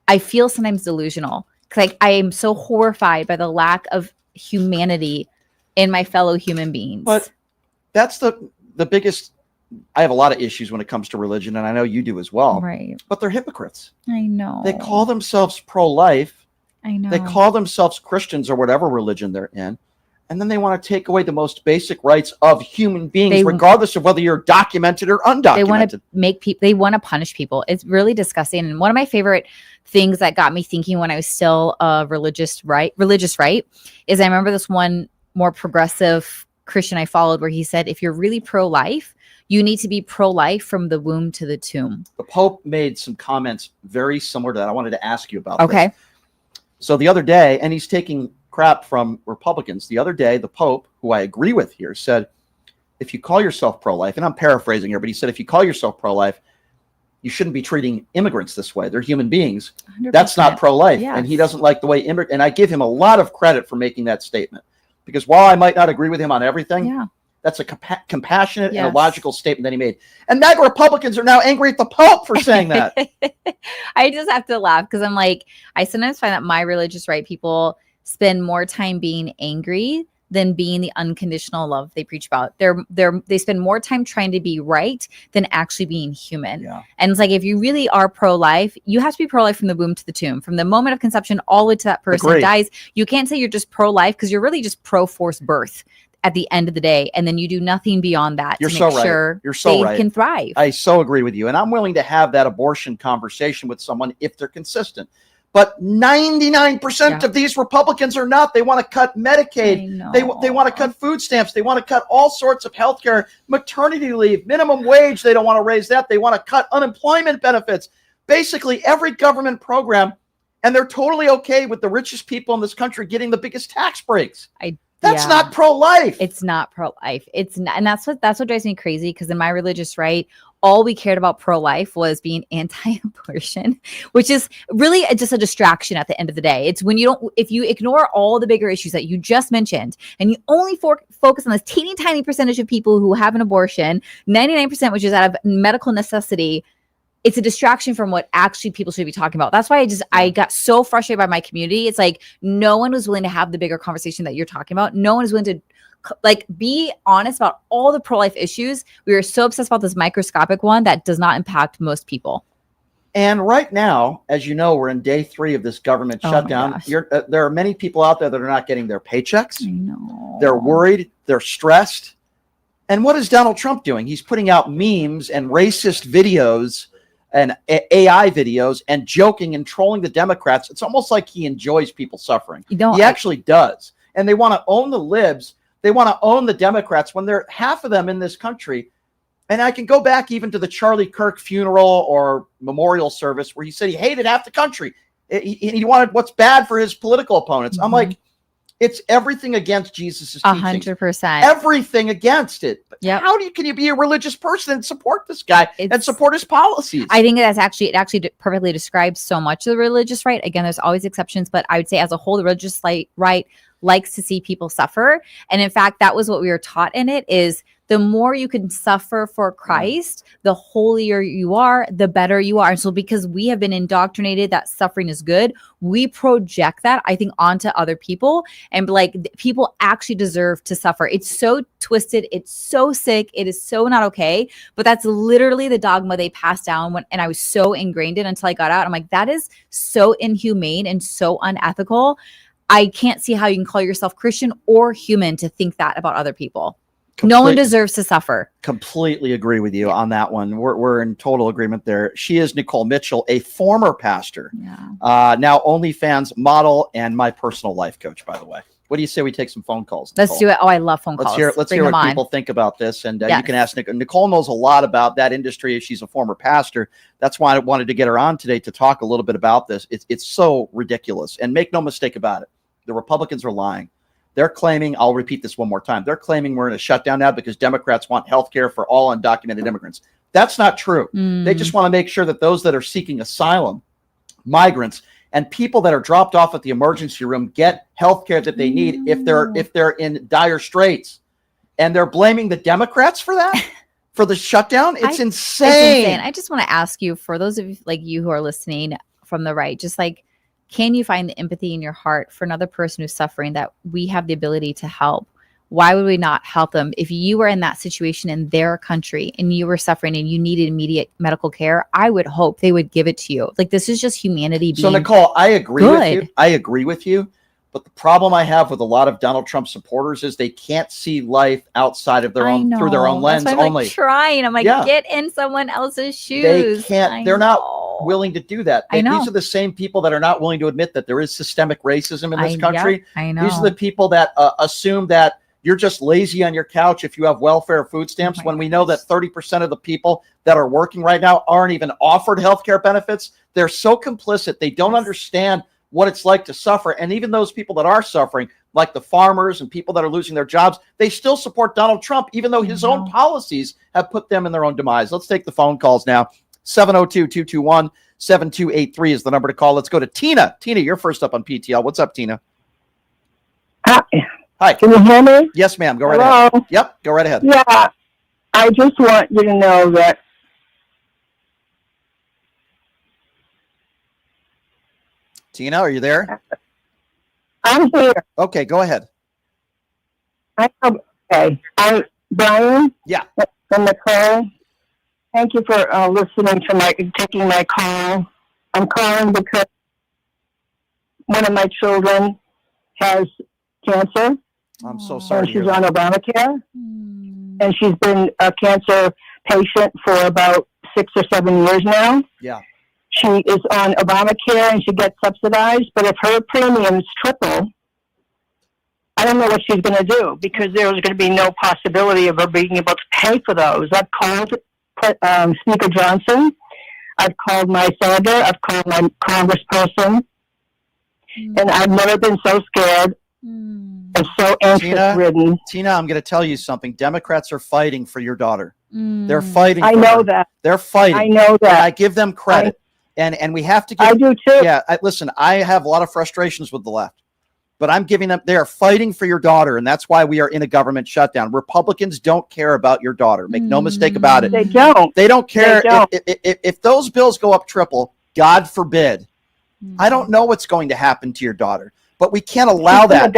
I feel sometimes delusional. Like I am so horrified by the lack of humanity in my fellow human beings. But that's the biggest. I have a lot of issues when it comes to religion, and I know you do as well. Right. But they're hypocrites. I know. They call themselves pro-life. I know. They call themselves Christians or whatever religion they're in. And then they want to take away the most basic rights of human beings, regardless of whether you're documented or undocumented. They want to make people, they want to punish people. It's really disgusting. And one of my favorite things that got me thinking when I was still religious right, is I remember this one more progressive Christian I followed where he said, if you're really pro-life, you need to be pro-life from the womb to the tomb. The Pope made some comments very similar to that. I wanted to ask you about this. So the other day, and he's taking crap from Republicans. The other day, the Pope, who I agree with here, said, if you call yourself pro-life, and I'm paraphrasing here, but he said, if you call yourself pro-life, you shouldn't be treating immigrants this way. They're human beings. 100%. That's not pro-life. Yes. And he doesn't like the way and I give him a lot of credit for making that statement. Because while I might not agree with him on everything, that's a compassionate and a logical statement that he made. And MAGA Republicans are now angry at the Pope for saying that. I just have to laugh because I'm like, I sometimes find that my religious right people spend more time being angry than being the unconditional love they preach about. They spend more time trying to be right than actually being human. Yeah. And it's like, if you really are pro-life, you have to be pro-life from the womb to the tomb, from the moment of conception all the way to that person dies. You can't say you're just pro-life because you're really just pro-forced birth at the end of the day. And then you do nothing beyond that to make sure they can thrive. I so agree with you. And I'm willing to have that abortion conversation with someone if they're consistent. But 99% of these Republicans are not. They want to cut Medicaid. They want to cut food stamps. They want to cut all sorts of health care, maternity leave, minimum wage. They don't want to raise that. They want to cut unemployment benefits. Basically, every government program. And they're totally okay with the richest people in this country getting the biggest tax breaks. That's not pro-life. It's not pro-life. It's not, and that's what drives me crazy. Because in my religious right, all we cared about pro-life was being anti-abortion, which is really just a distraction at the end of the day. It's when if you ignore all the bigger issues that you just mentioned, and you only focus on this teeny tiny percentage of people who have an abortion, 99%, which is out of medical necessity. It's a distraction from what actually people should be talking about. That's why I got so frustrated by my community. It's like no one was willing to have the bigger conversation that you're talking about. No one is willing to be honest about all the pro-life issues. We are so obsessed about this microscopic one that does not impact most people. And right now, as you know, we're in day 3 of this government shutdown. There are many people out there that are not getting their paychecks. I know. They're worried. They're stressed. And what is Donald Trump doing? He's putting out memes and racist videos and AI videos and joking and trolling the Democrats. It's almost like he enjoys people suffering. He actually does. And they want to own the libs. They want to own the Democrats when they're half of them in this country. And I can go back even to the Charlie Kirk funeral or memorial service where he said he hated half the country. He wanted what's bad for his political opponents. I'm like, it's everything against Jesus' teachings. 100%. Everything against it. Yep. How can you be a religious person and support this guy and support his policies? I think it actually perfectly describes so much of the religious right. Again, there's always exceptions, but I would say as a whole, the religious right likes to see people suffer. And in fact, that was what we were taught in it is the more you can suffer for Christ, the holier you are, the better you are. And so because we have been indoctrinated that suffering is good, we project that, I think, onto other people. And like, people actually deserve to suffer. It's so twisted. It's so sick. It is so not okay. But that's literally the dogma they passed down and I was so ingrained in until I got out. I'm like, that is so inhumane and so unethical. I can't see how you can call yourself Christian or human to think that about other people. No one deserves to suffer. Completely agree with you on that one. We're in total agreement there. She is Nicole Mitchell, a former pastor, now OnlyFans model and my personal life coach, by the way. What do you say we take some phone calls, Nicole? Let's do it. Oh, I love phone calls. Let's hear what people think about this. And you can ask Nicole. Nicole knows a lot about that industry. She's a former pastor. That's why I wanted to get her on today to talk a little bit about this. It's so ridiculous. And make no mistake about it. The Republicans are lying. They're claiming, I'll repeat this one more time, they're claiming we're in a shutdown now because Democrats want health care for all undocumented immigrants. That's not true. They just want to make sure that those that are seeking asylum, migrants, and people that are dropped off at the emergency room get health care that they need if they're in dire straits. And they're blaming the Democrats for that, for the shutdown. It's insane. It's insane. I just want to ask you, for those of you like you who are listening from the right, just like, can you find the empathy in your heart for another person who's suffering that we have the ability to help? Why would we not help them? If you were in that situation in their country and you were suffering and you needed immediate medical care, I would hope they would give it to you. Like, this is just humanity being So, Nicole, I agree with you. I agree with you. But the problem I have with a lot of Donald Trump supporters is they can't see life outside of their own, through their own lens That's why I'm only. like trying. I'm like, get in someone else's shoes. They can't. They're not willing to do that. I know. These are the same people that are not willing to admit that there is systemic racism in this country. I know. These are the people that assume that you're just lazy on your couch if you have welfare food stamps, when we know that 30% of the people that are working right now aren't even offered health care benefits. They're so complicit. They don't understand what it's like to suffer. And even those people that are suffering, like the farmers and people that are losing their jobs, they still support Donald Trump, even though his own policies have put them in their own demise. Let's take the phone calls now. 702-221-7283 is the number to call. Let's go to Tina. Tina, you're first up on PTL. What's up, Tina? Hi. Can you hear me? Yes, ma'am. Go right ahead. Yep, go right ahead. Yeah, I just want you to know that Tina, are you there? I'm here. Okay, go ahead. Okay. Brian? Yeah. And Nicole, thank you for listening to taking my call. I'm calling because one of my children has cancer. I'm so sorry. And she's on Obamacare. And she's been a cancer patient for about 6 or 7 years now. Yeah. She is on Obamacare and she gets subsidized, but if her premiums triple, I don't know what she's going to do, because there's going to be no possibility of her being able to pay for those. I've called Speaker Johnson. I've called my senator. I've called my congressperson. And I've never been so scared and so anxious-ridden. Tina, I'm going to tell you something. Democrats are fighting for your daughter. They're fighting. I know that. They're fighting. I know that. And I give them credit. And we have to give. I do too. Yeah. Listen, I have a lot of frustrations with the left, but I'm giving them. They are fighting for your daughter, and that's why we are in a government shutdown. Republicans don't care about your daughter. Make no mistake about it. They don't. They don't care. They don't. If those bills go up triple, God forbid, I don't know what's going to happen to your daughter, but we can't allow that.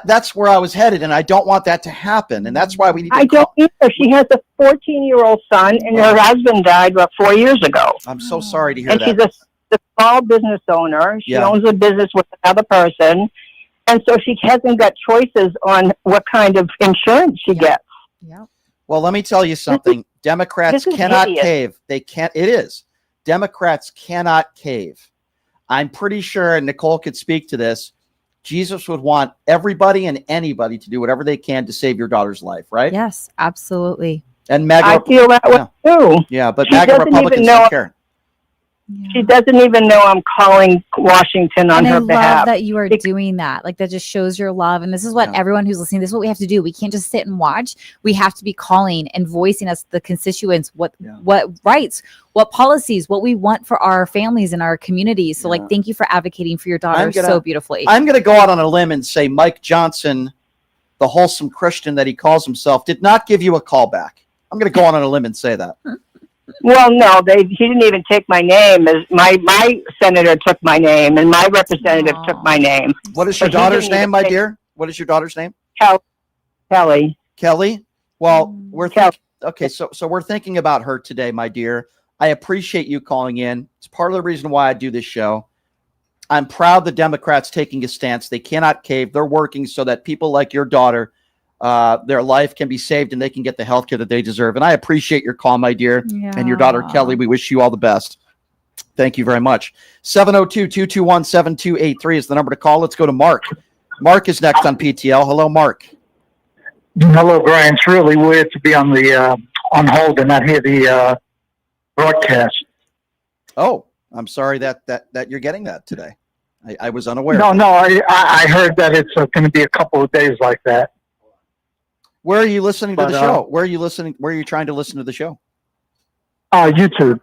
That's where I was headed, and I don't want that to happen. And that's why we need to I don't either. She has a 14-year-old son, and her husband died about 4 years ago. I'm so sorry to hear and that. she's a small business owner. She Yeah. owns a business with another person. And so she hasn't got choices on what kind of insurance she gets. Yeah. Well, let me tell you something. Democrats this is cannot hideous. cave. They can't. It is. Democrats cannot cave. I'm pretty sure, and Nicole could speak to this, Jesus would want everybody and anybody to do whatever they can to save your daughter's life, right? Yes, absolutely. And MAGA, I feel that way too. Yeah, but She MAGA doesn't even Republicans know- don't care. She doesn't even know I'm calling Washington on And I her love behalf. that you are doing that. Like, that just shows your love. And this is what everyone who's listening, this is what we have to do. We can't just sit and watch. We have to be calling and voicing as the constituents what rights, what policies, what we want for our families and our communities. So like, thank you for advocating for your daughter so beautifully. I'm going to go out on a limb and say Mike Johnson, the wholesome Christian that he calls himself, did not give you a call back. I'm going to go out on a limb and say that. Well, no, he didn't even take my name. As my senator took my name, and my representative took my name. What is your But he daughter's didn't even name, my take- dear? What is your daughter's name? Kelly. Kelly? Well, we're okay. So we're thinking about her today, my dear. I appreciate you calling in. It's part of the reason why I do this show. I'm proud the Democrats taking a stance. They cannot cave. They're working so that people like your daughter, their life can be saved and they can get the health care that they deserve. And I appreciate your call, my dear, and your daughter, Kelly. We wish you all the best. Thank you very much. 702-221-7283 is the number to call. Let's go to Mark. Mark is next on PTL. Hello, Mark. Hello, Brian. It's really weird to be on the on hold and not hear the broadcast. Oh, I'm sorry that you're getting that today. I was unaware. No, I heard that it's going to be a couple of days like that. Where are you listening to But, the show? Where are you listening? Where are you trying to listen to the show? YouTube.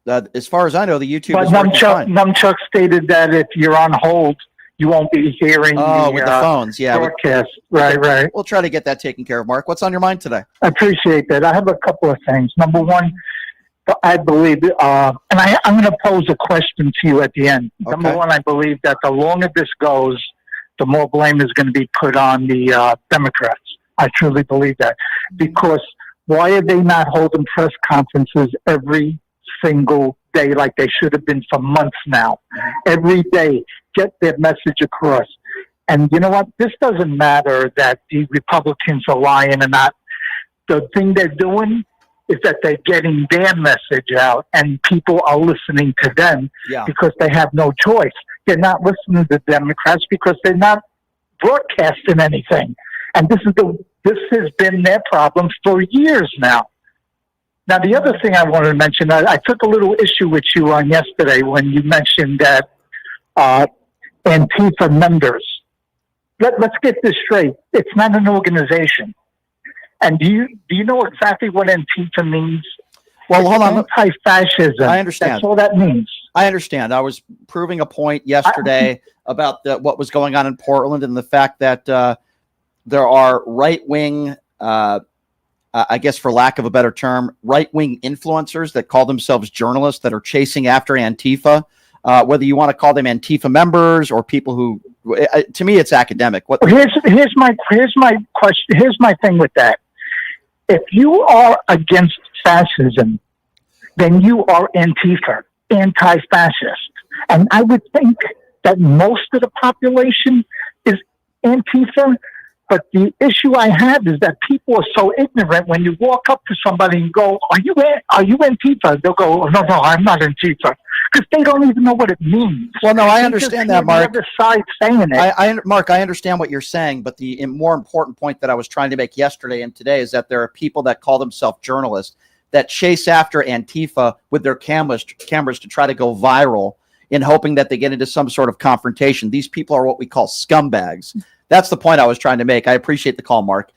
As far as I know, the YouTube But is working fine. Numchuck stated that if you're on hold, you won't be hearing with the phones. Yeah, broadcast. Right. We'll try to get that taken care of. Mark, what's on your mind today? I appreciate that. I have a couple of things. Number one, I believe, and I'm going to pose a question to you at the end. Number one, I believe that the longer this goes, the more blame is going to be put on the Democrats. I truly believe that. Because why are they not holding press conferences every single day like they should have been for months now? Every day, get their message across. And you know what? This doesn't matter that the Republicans are lying or not. The thing they're doing is that they're getting their message out and people are listening to them because they have no choice. They're not listening to the Democrats because they're not broadcasting anything. And this has been their problem for years now. Now, the other thing I wanted to mention, I took a little issue with you on yesterday when you mentioned that Antifa members. Let's get this straight. It's not an organization. And do you know exactly what Antifa means? Well, hold on. Anti-fascism. I understand. That's all that means. I understand. I was proving a point yesterday about what was going on in Portland and the fact that there are right-wing, I guess for lack of a better term, right-wing influencers that call themselves journalists that are chasing after Antifa. Whether you want to call them Antifa members or people who, to me, it's academic. Here's my question. Here's my thing with that. If you are against fascism, then you are Antifa, anti-fascist. And I would think that most of the population is Antifa. But the issue I have is that people are so ignorant when you walk up to somebody and go, are you Antifa? They'll go, no, I'm not Antifa. Because they don't even know what it means. Well, no, I understand that, Mark. The other side saying it. Mark, I understand what you're saying, but the more important point that I was trying to make yesterday and today is that there are people that call themselves journalists that chase after Antifa with their cameras to try to go viral in hoping that they get into some sort of confrontation. These people are what we call scumbags. That's the point I was trying to make. I appreciate the call, Mark.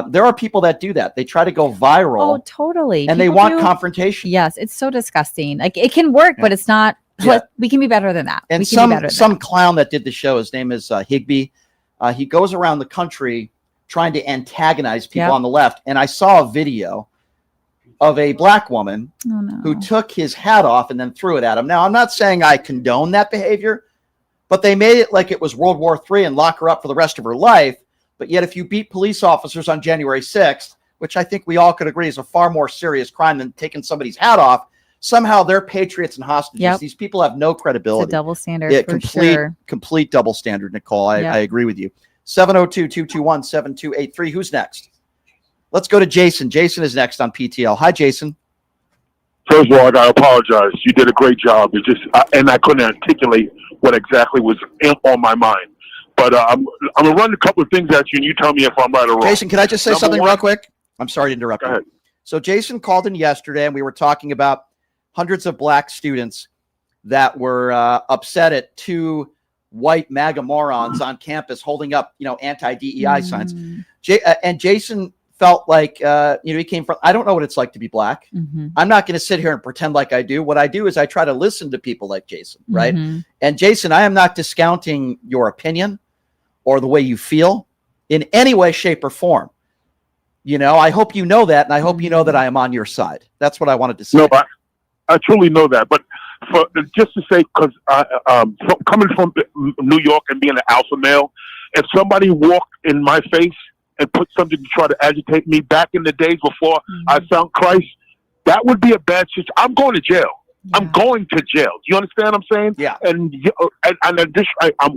There are people that do that. They try to go viral. Oh, totally. And they want confrontation. Yes, it's so disgusting. Like, it can work, but it's not. Yeah. We can be better than that. And we can be better than some clown that did the show, his name is Higby. He goes around the country trying to antagonize people on the left. And I saw a video of a black woman who took his hat off and then threw it at him. Now, I'm not saying I condone that behavior, But they made it like it was World War III and lock her up for the rest of her life. But yet if you beat police officers on January 6th, which I think we all could agree is a far more serious crime than taking somebody's hat off, somehow they're patriots and hostages. Yep. These people have no credibility. It's a double standard Yeah, for sure. Complete double standard, Nicole. I agree with you. 702-221-7283. Who's next? Let's go to Jason. Jason is next on PTL. Hi, Jason. First of all, I gotta apologize. You did a great job. It's just, and I couldn't articulate what exactly was on my mind. But I'm gonna run a couple of things at you, and you tell me if I'm right or wrong. Jason, can I just say Number something one- real quick? I'm sorry to interrupt Go you. ahead. So Jason called in yesterday, and we were talking about hundreds of black students that were upset at two white MAGA morons on campus holding up, anti-DEI signs. And Jason felt like, he came from, I don't know what it's like to be black. I'm not going to sit here and pretend like I do. What I do is I try to listen to people like Jason, right? And Jason, I am not discounting your opinion or the way you feel in any way, shape, or form. I hope you know that, and I hope you know that I am on your side. That's what I wanted to say. No, I truly know that. But just to say, because coming from New York and being an alpha male, if somebody walked in my face and put something to try to agitate me back in the days before I found Christ, that would be a bad situation. I'm going to jail. Yeah. I'm going to jail. Do you understand what I'm saying? Yeah. And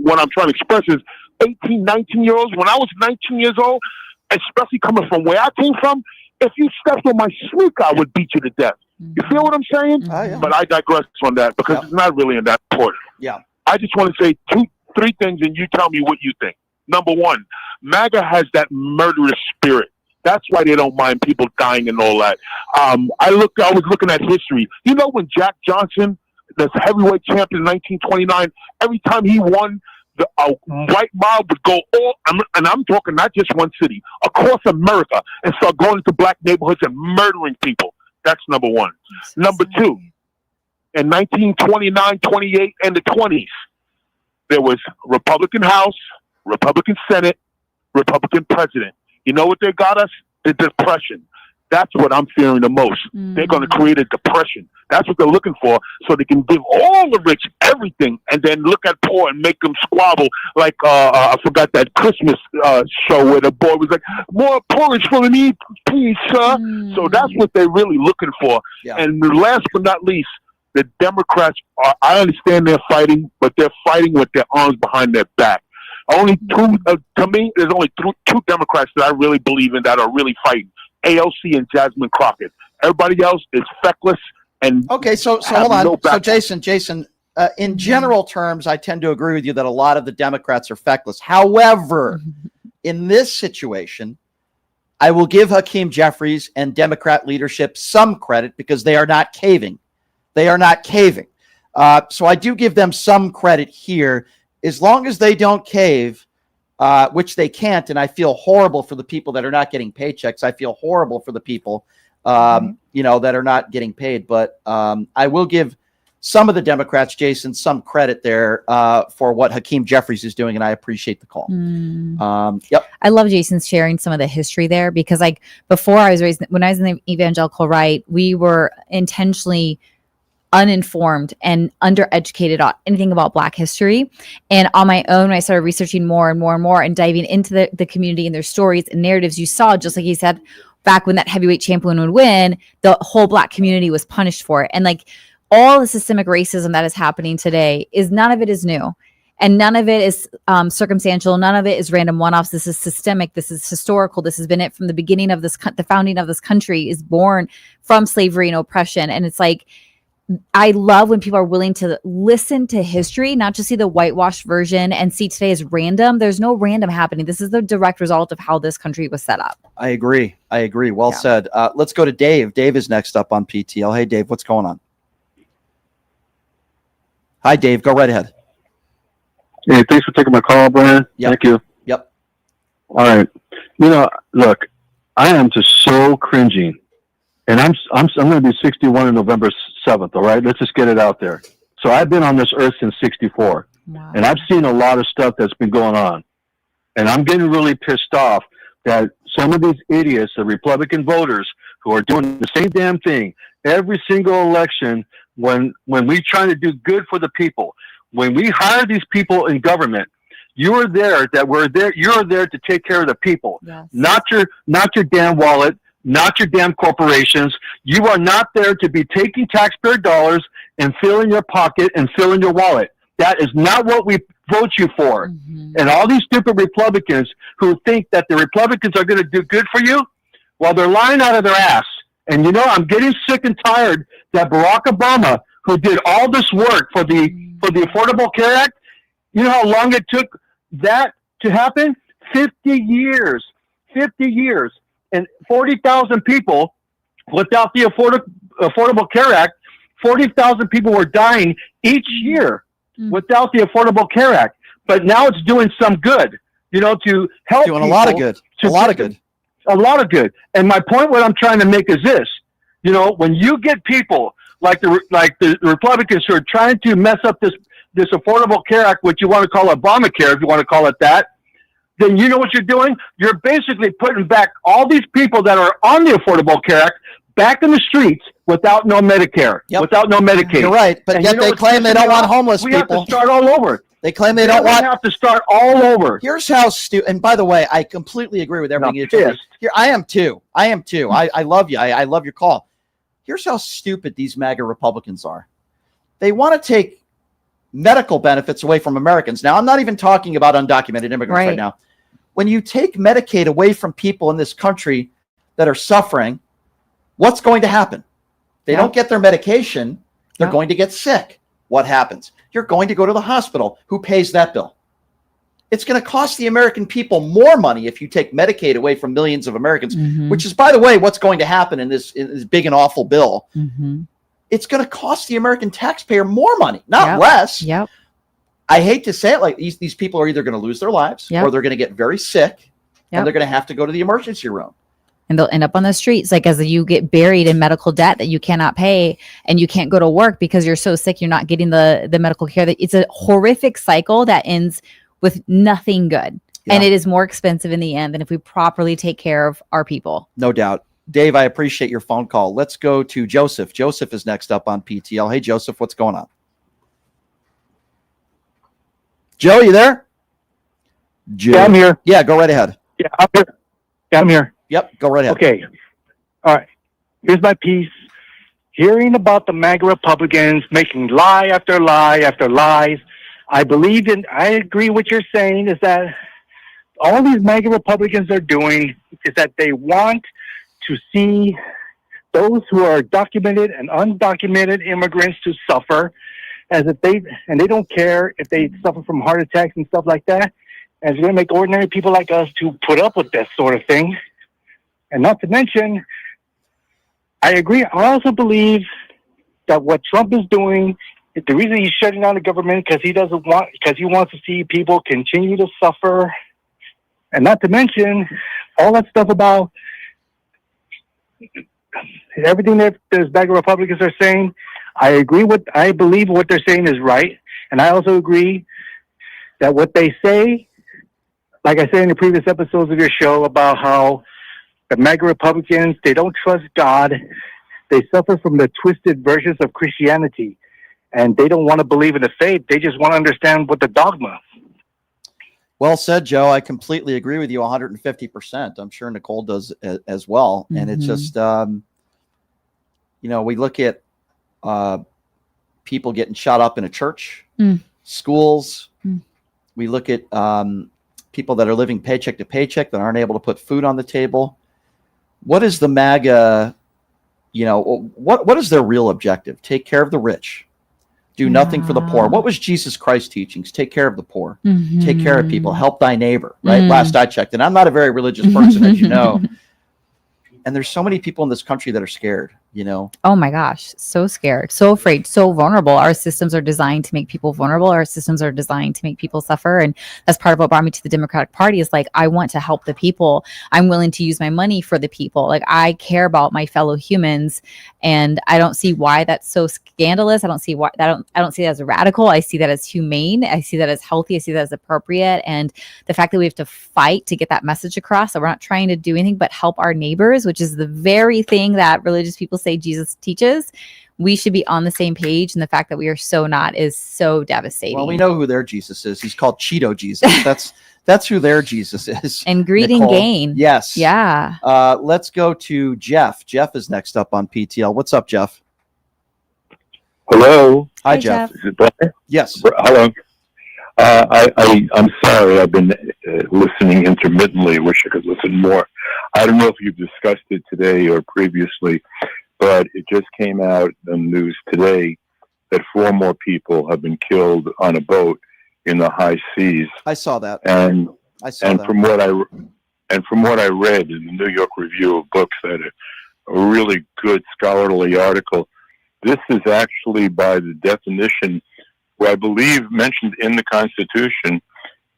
what I'm trying to express is 18, 19-year-olds. When I was 19 years old, especially coming from where I came from, if you stepped on my sneaker, I would beat you to death. You feel what I'm saying? Yeah. But I digress on that because it's not really in that important. Yeah. I just want to say three things, and you tell me what you think. Number one, MAGA has that murderous spirit. That's why they don't mind people dying and all that. I was looking at history. When Jack Johnson, the heavyweight champion in 1929, every time he won, the white mob would go and I'm talking not just one city, across America, and start going into black neighborhoods and murdering people. That's number one. Number two, in 1929, 28, and the 20s, there was Republican House, Republican Senate, Republican President. You know what they got us? The Depression. That's what I'm fearing the most. They're going to create a depression. That's what they're looking for, so they can give all the rich everything and then look at poor and make them squabble like, I forgot that Christmas show where the boy was like, more porridge for me, please, sir. So that's what they're really looking for. Yeah. And last but not least, the Democrats I understand they're fighting, but they're fighting with their arms behind their back. Only two, to me, there's only two Democrats that I really believe in that are really fighting. AOC and Jasmine Crockett. Everybody else is feckless and okay. So hold on. So Jason, in general terms, I tend to agree with you that a lot of the Democrats are feckless. However, in this situation, I will give Hakeem Jeffries and Democrat leadership some credit because they are not caving. They are not caving. So I do give them some credit here, as long as they don't cave. Which they can't, and I feel horrible for the people that are not getting paychecks. I feel horrible for the people, that are not getting paid. But I will give some of the Democrats, Jason, some credit there for what Hakeem Jeffries is doing, and I appreciate the call. Yep. I love Jason's sharing some of the history there because, before I was raised, when I was in the evangelical right, we were intentionally uninformed and undereducated on anything about Black history. And on my own, when I started researching more and more and more and diving into the community and their stories and narratives, you saw, just like he said, back when that heavyweight champion would win, the whole Black community was punished for it. And all the systemic racism that is happening today none of it is new. And none of it is circumstantial. None of it is random one-offs. This is systemic. This is historical. This has been it from the beginning of the founding of this country is born from slavery and oppression. And it's I love when people are willing to listen to history, not just see the whitewashed version and see today as random. There's no random happening. This is the direct result of how this country was set up. I agree. Well said. Let's go to Dave. Dave is next up on PTL. Hey, Dave, what's going on? Hi, Dave. Go right ahead. Hey, thanks for taking my call, Brian. Yep. Thank you. Yep. All right. Look, I am just so cringing. And I'm going to be 61 on November 7th. All right, let's just get it out there. So I've been on this earth since 64, and I've seen a lot of stuff that's been going on. And I'm getting really pissed off that some of these idiots, the Republican voters, who are doing the same damn thing every single election when we trying to do good for the people. when we hire these people in government, you're there to take care of the people, not your damn wallet, not your damn corporations. You are not there to be taking taxpayer dollars and filling your pocket and filling your wallet. That is not what we vote you for. And all these stupid Republicans who think that the Republicans are going to do good for you, well, they're lying out of their ass. And you know, I'm getting sick and tired that Barack Obama, who did all this work for the Affordable Care Act, you know how long it took that to happen? 50 years. 50 years. And 40,000 people, without the Affordable Care Act, 40,000 people were dying each year without the Affordable Care Act. But now it's doing some good, you know, to help doing people. A lot of good. A lot of good. A lot of good. And my point, what I'm trying to make is this. You know, when you get people like the Republicans who are trying to mess up this Affordable Care Act, which you want to call Obamacare, if you want to call it that, then you know what you're doing? You're basically putting back all these people that are on the Affordable Care Act back in the streets without no Medicare, without no Medicaid. You're right, but yet they claim they don't want homeless we people. We have to start all over. They claim they don't want. We have to start all over. Here's how stupid. And by the way, I completely agree with everything you said. Here, I am too. I love you. I love your call. Here's how stupid these MAGA Republicans are. They want to take medical benefits away from Americans. Now, I'm not even talking about undocumented immigrants right now. When you take Medicaid away from people in this country that are suffering, what's going to happen? They don't get their medication. They're going to get sick. What happens? You're going to go to the hospital. Who pays that bill? It's going to cost the American people more money if you take Medicaid away from millions of Americans, which is, by the way, what's going to happen in this big and awful bill. It's going to cost the American taxpayer more money, not less. I hate to say it, like these people are either going to lose their lives or they're going to get very sick and they're going to have to go to the emergency room. And they'll end up on the streets, like as you get buried in medical debt that you cannot pay and you can't go to work because you're so sick, you're not getting the medical care. That it's a horrific cycle that ends with nothing good. And it is more expensive in the end than if we properly take care of our people. No doubt. Dave, I appreciate your phone call. Let's go to Joseph. Joseph is next up on PTL. Hey, Joseph, what's going on? Joe, you there? Joe. Yeah, I'm here. Yeah, go right ahead. Yeah, I'm here. Yeah, I'm here. Yep, go right ahead. Okay. All right. Here's my piece. Hearing about the MAGA Republicans making lie after lie after lies. I agree with what you're saying is that all these MAGA Republicans are doing is that they want to see those who are documented and undocumented immigrants to suffer, as if they don't care if they suffer from heart attacks and stuff like that. And it's going to make ordinary people like us to put up with that sort of thing. And not to mention, I agree. I also believe that what Trump is doing, the reason he's shutting down the government because he wants to see people continue to suffer. And not to mention all that stuff about everything that those MAGA Republicans are saying. I believe what they're saying is right. And I also agree that what they say, like I said in the previous episodes of your show about how the MAGA Republicans, they don't trust God. They suffer from the twisted versions of Christianity. And they don't want to believe in the faith. They just want to understand what the dogma. Well said, Joe. I completely agree with you 150%. I'm sure Nicole does as well. And it's just, we look at people getting shot up in a church, schools. We look at people that are living paycheck to paycheck that aren't able to put food on the table. What is the MAGA, what is their real objective? Take care of the rich. Do nothing for the poor. What was Jesus Christ's teachings? Take care of the poor. Take care of people. Help thy neighbor, right? Last I checked. And I'm not a very religious person, as you know. And there's so many people in this country that are scared, Oh my gosh. So scared, so afraid, so vulnerable. Our systems are designed to make people vulnerable. Our systems are designed to make people suffer. And that's part of what brought me to the Democratic Party is like, I want to help the people. I'm willing to use my money for the people. Like I care about my fellow humans. And I don't see why that's so scandalous. I don't see why I don't see that as radical. I see that as humane. I see that as healthy. I see that as appropriate. And the fact that we have to fight to get that message across, that we're not trying to do anything but help our neighbors, which is the very thing that religious people say Jesus teaches, we should be on the same page. And the fact that we are so not is so devastating. Well, we know who their Jesus is. He's called Cheeto Jesus. That's who their Jesus is. And greed and gain. Yes. Yeah. Let's go to Jeff. Jeff is next up on PTL. What's up, Jeff? Hello. Hi, Jeff. Is it Brian? Yes. Hello. I'm sorry. I've been listening intermittently. Wish I could listen more. I don't know if you've discussed it today or previously, but it just came out in the news today that 4 more people have been killed on a boat in the high seas. I saw that. And that. from what I read in the New York Review of Books, that a really good scholarly article. This is actually, by the definition, I believe mentioned in the Constitution,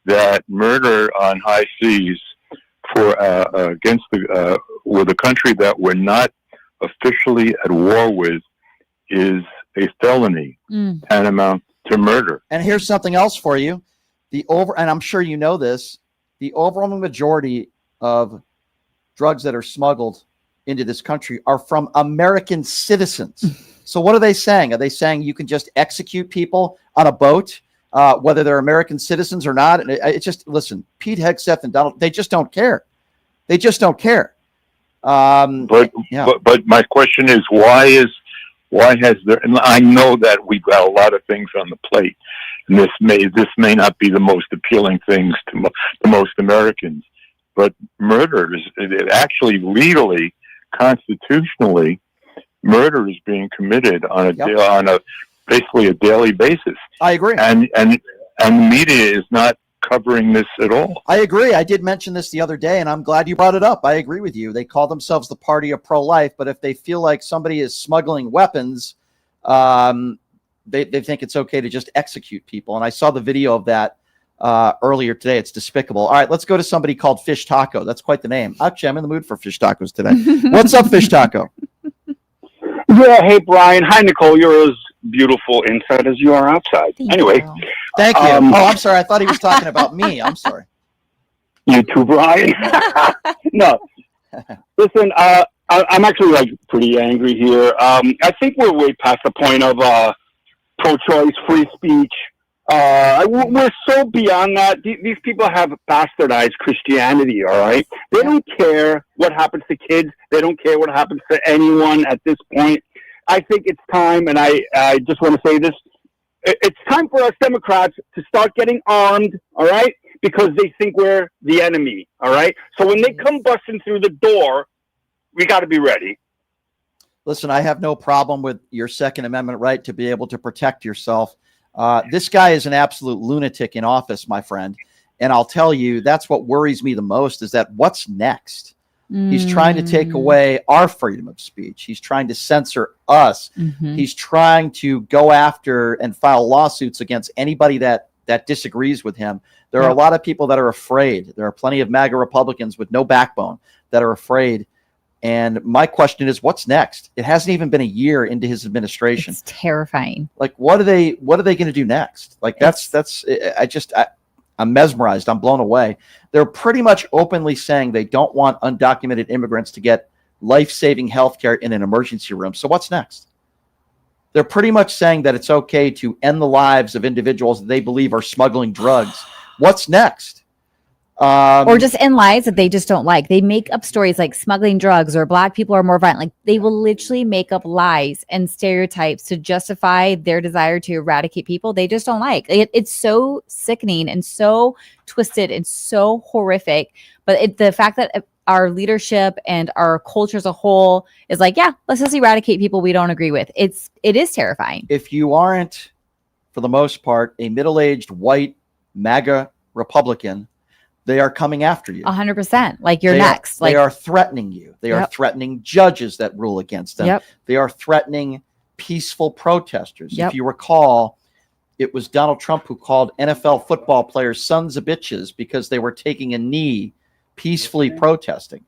that murder on high seas for against with a country that we're not officially at war with is a felony, tantamount to murder. And here's something else for you. And I'm sure you know this, the overwhelming majority of drugs that are smuggled into this country are from American citizens. So what are they saying? Are they saying you can just execute people on a boat, whether they're American citizens or not? And it's just, listen, Pete Hegseth and Donald, they just don't care. They just don't care. But my question is, why has there? And I know that we've got a lot of things on the plate, and this may not be the most appealing things to most Americans, but murder is actually legally, constitutionally, murder is being committed on a basically a daily basis. I agree. And the media is not covering this at all. I agree. I did mention this the other day, and I'm glad you brought it up. I agree with you. They call themselves the party of pro-life, but if they feel like somebody is smuggling weapons, they think it's okay to just execute people. And I saw the video of that earlier today. It's despicable. All right, let's go to somebody called Fish Taco. That's quite the name. Actually, I'm in the mood for fish tacos today. What's up, Fish Taco? Yeah, hey, Brian. Hi, Nicole. You're as beautiful inside as you are outside. Anyway. Thank you. I'm sorry. I thought he was talking about me. I'm sorry. You too, Brian. No. Listen, I'm actually pretty angry here. I think we're way past the point of pro-choice, free speech. We're so beyond that. These people have bastardized Christianity, all right? They don't care what happens to kids. They don't care what happens to anyone at this point. I think it's time, and I just want to say this, it's time for us Democrats to start getting armed, all right? Because they think we're the enemy, all right? So when they come busting through the door, we got to be ready. Listen, I have no problem with your Second Amendment right to be able to protect yourself. This guy is an absolute lunatic in office, my friend. And I'll tell you, that's what worries me the most, is that what's next? He's trying to take away our freedom of speech. He's trying to censor us. He's trying to go after and file lawsuits against anybody that disagrees with him. There are a lot of people that are afraid. There are plenty of MAGA Republicans with no backbone that are afraid. And my question is, what's next? It hasn't even been a year into his administration. It's terrifying. Like, what are they going to do next? Like, I'm mesmerized. I'm blown away. They're pretty much openly saying they don't want undocumented immigrants to get life-saving health care in an emergency room. So what's next? They're pretty much saying that it's okay to end the lives of individuals that they believe are smuggling drugs. What's next? Or just end lies that they just don't like. They make up stories like smuggling drugs or black people are more violent. Like, they will literally make up lies and stereotypes to justify their desire to eradicate people they just don't like. It's so sickening and so twisted and so horrific. But the fact that our leadership and our culture as a whole is like, yeah, let's just eradicate people we don't agree with. It is terrifying. If you aren't, for the most part, a middle-aged white MAGA Republican, they are coming after you. 100%. Like, you're next. They are threatening you. They are threatening judges that rule against them. They are threatening peaceful protesters. If you recall, it was Donald Trump who called NFL football players sons of bitches because they were taking a knee peacefully protesting.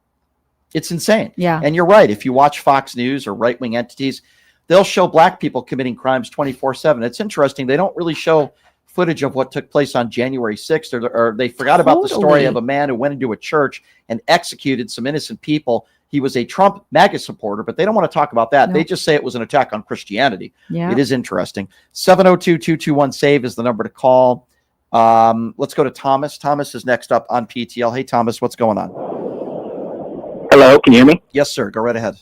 It's insane. Yeah. And you're right. If you watch Fox News or right-wing entities, they'll show black people committing crimes 24/7. It's interesting. They don't really show footage of what took place on January 6th, or they forgot about the story of a man who went into a church and executed some innocent people he was a Trump MAGA supporter, but they don't want to talk about that. No. They just say it was an attack on Christianity. Yeah. It is interesting. 702-221-SAVE is the number to call. Let's go to Thomas. Thomas is next up on PTL. Hey, Thomas, what's going on? Hello, can you hear me? Yes, sir. Go right ahead.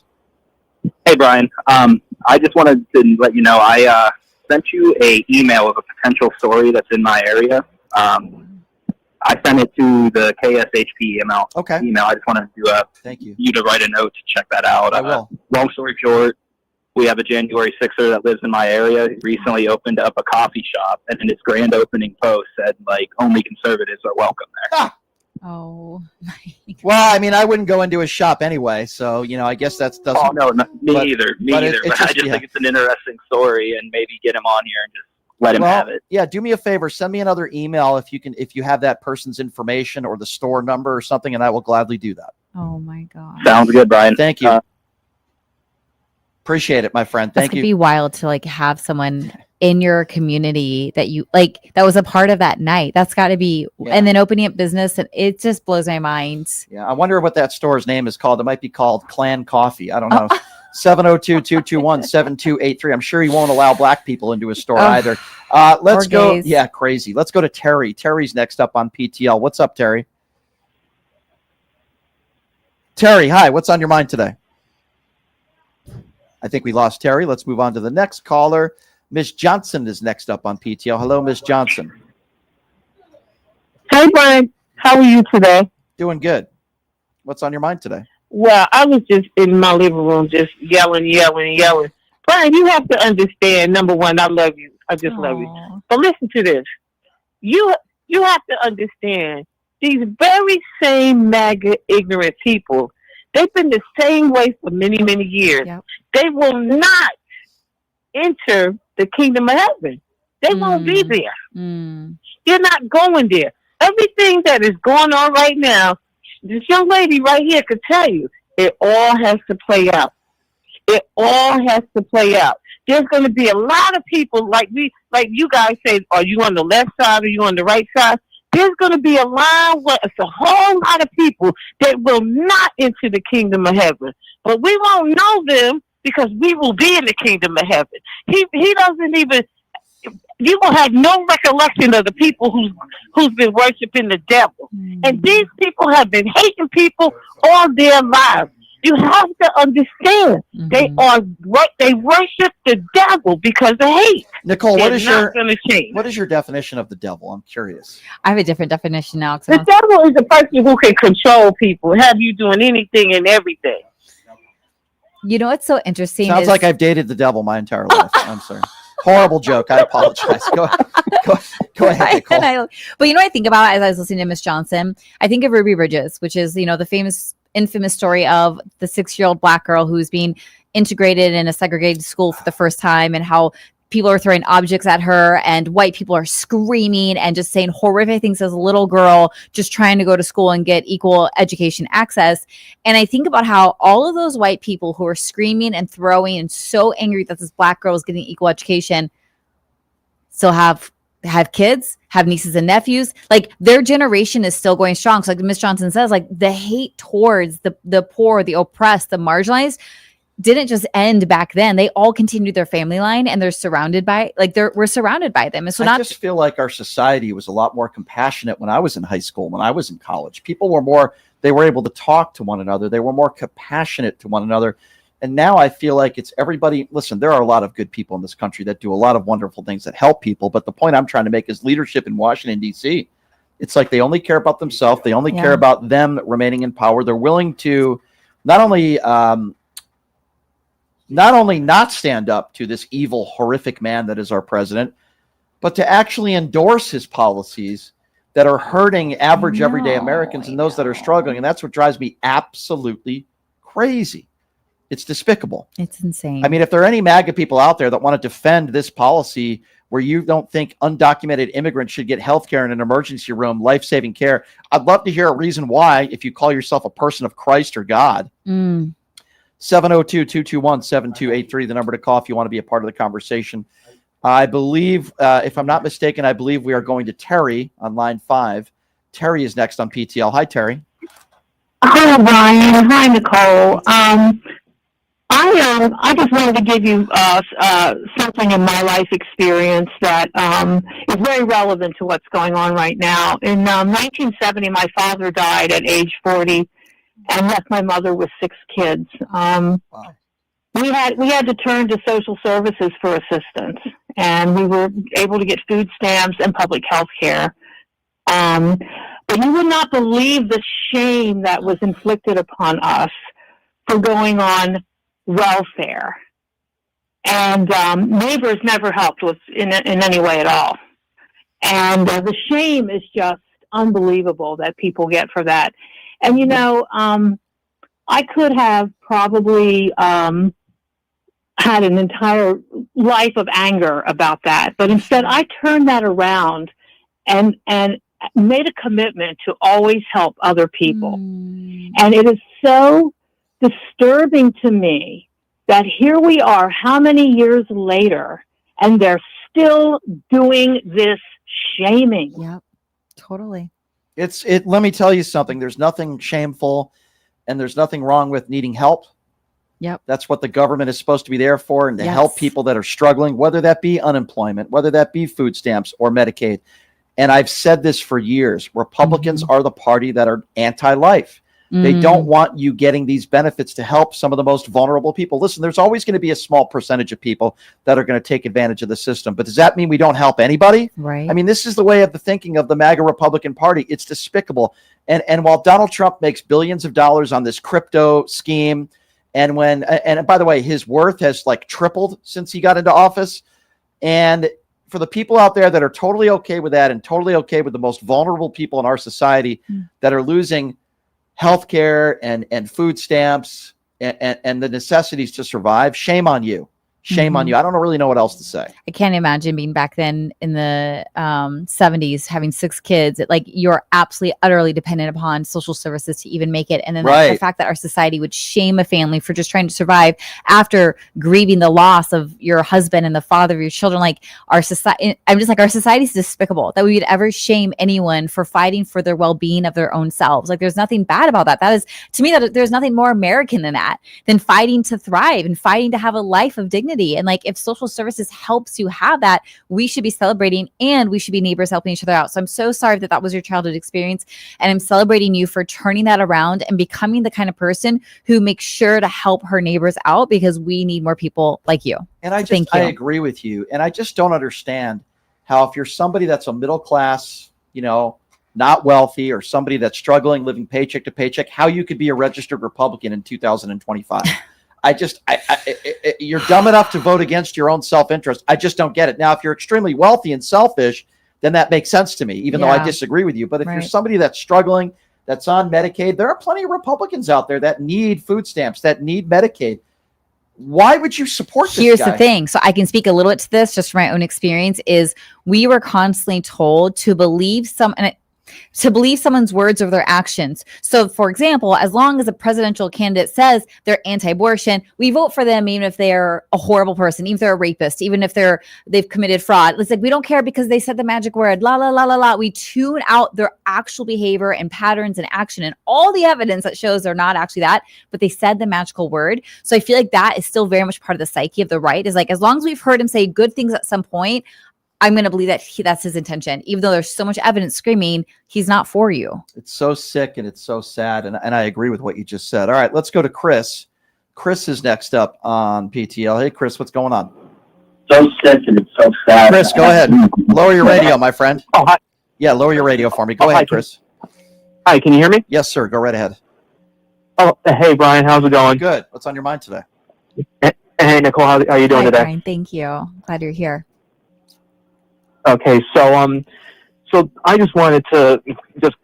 Hey, Brian. I just wanted to let you know I sent you a email of a potential story that's in my area. I sent it to the KSHP email. Okay. Email. I just wanted to thank you. You to write a note to check that out. I will. Long story short, we have a January 6er that lives in my area. He recently opened up a coffee shop, and in his grand opening post said, like, only conservatives are welcome there. Oh. Well, I mean, I wouldn't go into his shop anyway, so, I guess that doesn't. Oh, no, me either. Me but either. it's I just, just yeah. think it's an interesting story, and maybe get him on here and just let him have it. Yeah, do me a favor. Send me another email if you have that person's information or the store number or something, and I will gladly do that. Oh my God. Sounds good, Brian. Thank you. Appreciate it, my friend. Thank This you. could be wild to like have someone in your community that you like that was a part of that night. That's got to be, and then opening up business, and it just blows my mind. Yeah, I wonder what that store's name is called. It might be called Clan Coffee. I don't know. 702-221-7283. I'm sure he won't allow black people into his store either. Let's Or go. gays. Yeah, crazy. Let's go to Terry. Terry's next up on PTL. What's up, Terry? Terry, hi. What's on your mind today? I think we lost Terry. Let's move on to the next caller. Miss Johnson is next up on PTL. Hello, Miss Johnson. Hey, Brian. How are you today? Doing good. What's on your mind today? Well, I was just in my living room just yelling. Brian, you have to understand, number one, I love you. I just love you. But listen to this. You have to understand, these very same MAGA ignorant people, they've been the same way for many, many years. Yep. They will not enter the kingdom of heaven. They won't be there. You're not going there. Everything that is going on right now, this young lady right here could tell you, it all has to play out. It all has to play out. There's going to be a lot of people like you guys say, are you on the left side or you on the right side? There's going to be a whole lot of people that will not enter the kingdom of heaven. But we won't know them because we will be in the kingdom of heaven. He doesn't even, you will have no recollection of the people who's been worshiping the devil. And these people have been hating people all their lives. You have to understand, they worship the devil because of hate. Nicole, what is not gonna change. what is your definition of the devil? I'm curious. I have a different definition now. The devil is a person who can control people, have you doing anything and everything. You know what's so interesting? Sounds is, like I've dated the devil my entire life. I'm sorry. Horrible joke. I apologize. Go ahead, Nicole. But you know what I think about as I was listening to Miss Johnson? I think of Ruby Bridges, which is, the infamous story of the 6-year-old black girl who's being integrated in a segregated school for the first time, and how people are throwing objects at her and white people are screaming and just saying horrific things as a little girl just trying to go to school and get equal education access. And I think about how all of those white people who are screaming and throwing and so angry that this black girl is getting equal education still have kids, have nieces and nephews. Like, their generation is still going strong. So like Miss Johnson says, like, the hate towards the poor, the oppressed, the marginalized didn't just end back then. They all continued their family line, and they're surrounded by, we're surrounded by them. And so I just feel like our society was a lot more compassionate when I was in high school, when I was in college. People were they were able to talk to one another. They were more compassionate to one another. And now I feel like it's everybody. Listen, there are a lot of good people in this country that do a lot of wonderful things that help people. But the point I'm trying to make is leadership in Washington, D.C. It's like they only care about themselves. They only care about them remaining in power. They're willing to not only not stand up to this evil, horrific man that is our president, but to actually endorse his policies that are hurting average, everyday Americans and those that are struggling. And that's what drives me absolutely crazy. It's despicable. It's insane. I mean, if there are any MAGA people out there that want to defend this policy where you don't think undocumented immigrants should get health care in an emergency room, life-saving care, I'd love to hear a reason why, if you call yourself a person of Christ or God. 702-221-7283, the number to call if you want to be a part of the conversation. I believe, if I'm not mistaken, I believe we are going to Terry on line 5. Terry is next on PTL. Hi, Terry. Hi, Brian. Hi, Nicole. I just wanted to give you something in my life experience that is very relevant to what's going on right now. In 1970, my father died at age 40 and left my mother with 6 kids. We had to turn to social services for assistance, and we were able to get food stamps and public health care. But you would not believe the shame that was inflicted upon us for going on welfare. And neighbors never helped us in any way at all. And the shame is just unbelievable that people get for that. And, you know, I could have probably had an entire life of anger about that. But instead, I turned that around and made a commitment to always help other people. And it is so disturbing to me that here we are, how many years later, and they're still doing this shaming. Yep, totally. Let me tell you something. There's nothing shameful and there's nothing wrong with needing help. Yep. That's what the government is supposed to be there for, and to help people that are struggling, whether that be unemployment, whether that be food stamps or Medicaid. And I've said this for years. Republicans are the party that are anti-life. They don't want you getting these benefits to help some of the most vulnerable people. Listen, there's always going to be a small percentage of people that are going to take advantage of the system. But does that mean we don't help anybody? Right. I mean, this is the way of the thinking of the MAGA Republican Party. It's despicable. And while Donald Trump makes billions of dollars on this crypto scheme, and by the way, his worth has like tripled since he got into office. And for the people out there that are totally okay with that and totally okay with the most vulnerable people in our society that are losing healthcare and food stamps and the necessities to survive, shame on you. Shame on you. I don't really know what else to say. I can't imagine being back then in the 70s, having 6 kids. You're absolutely, utterly dependent upon social services to even make it. And then the fact that our society would shame a family for just trying to survive after grieving the loss of your husband and the father of your children. Like our society, I'm just like, our society is despicable that we would ever shame anyone for fighting for their well-being of their own selves. Like there's nothing bad about that. That is, to me, that there's nothing more American than that, than fighting to thrive and fighting to have a life of dignity. And like, if social services helps you have that, we should be celebrating, and we should be neighbors helping each other out. So I'm so sorry that that was your childhood experience, and I'm celebrating you for turning that around and becoming the kind of person who makes sure to help her neighbors out, because we need more people like you. And I agree with you. And I just don't understand how, if you're somebody that's a middle class, not wealthy, or somebody that's struggling, living paycheck to paycheck, how you could be a registered Republican in 2025. You're dumb enough to vote against your own self-interest. I just don't get it. Now, if you're extremely wealthy and selfish, then that makes sense to me, even though I disagree with you. But if you're somebody that's struggling, that's on Medicaid, there are plenty of Republicans out there that need food stamps, that need Medicaid. Why would you support this guy? Here's the thing. So I can speak a little bit to this just from my own experience, is we were constantly told to believe someone's words or their actions. So for example, as long as a presidential candidate says they're anti-abortion, we vote for them, even if they're a horrible person, even if they're a rapist, even if they've committed fraud. It's like, we don't care because they said the magic word, la, la, la, la, la. We tune out their actual behavior and patterns and action and all the evidence that shows they're not actually that, but they said the magical word. So I feel like that is still very much part of the psyche of the right, is like, as long as we've heard him say good things at some point, I'm going to believe that that's his intention, even though there's so much evidence screaming he's not for you. It's so sick and it's so sad. And I agree with what you just said. All right, let's go to Chris. Chris is next up on PTL. Hey, Chris, what's going on? So sick and it's so sad. Chris, go ahead. Lower your radio, my friend. Oh, hi. Yeah, lower your radio for me. Go ahead, Chris. Hi, can you hear me? Yes, sir. Go right ahead. Oh, hey, Brian. How's it going? Good. What's on your mind today? Hey, Nicole. How are you doing today? Brian, thank you. Glad you're here. Okay, so I just wanted to just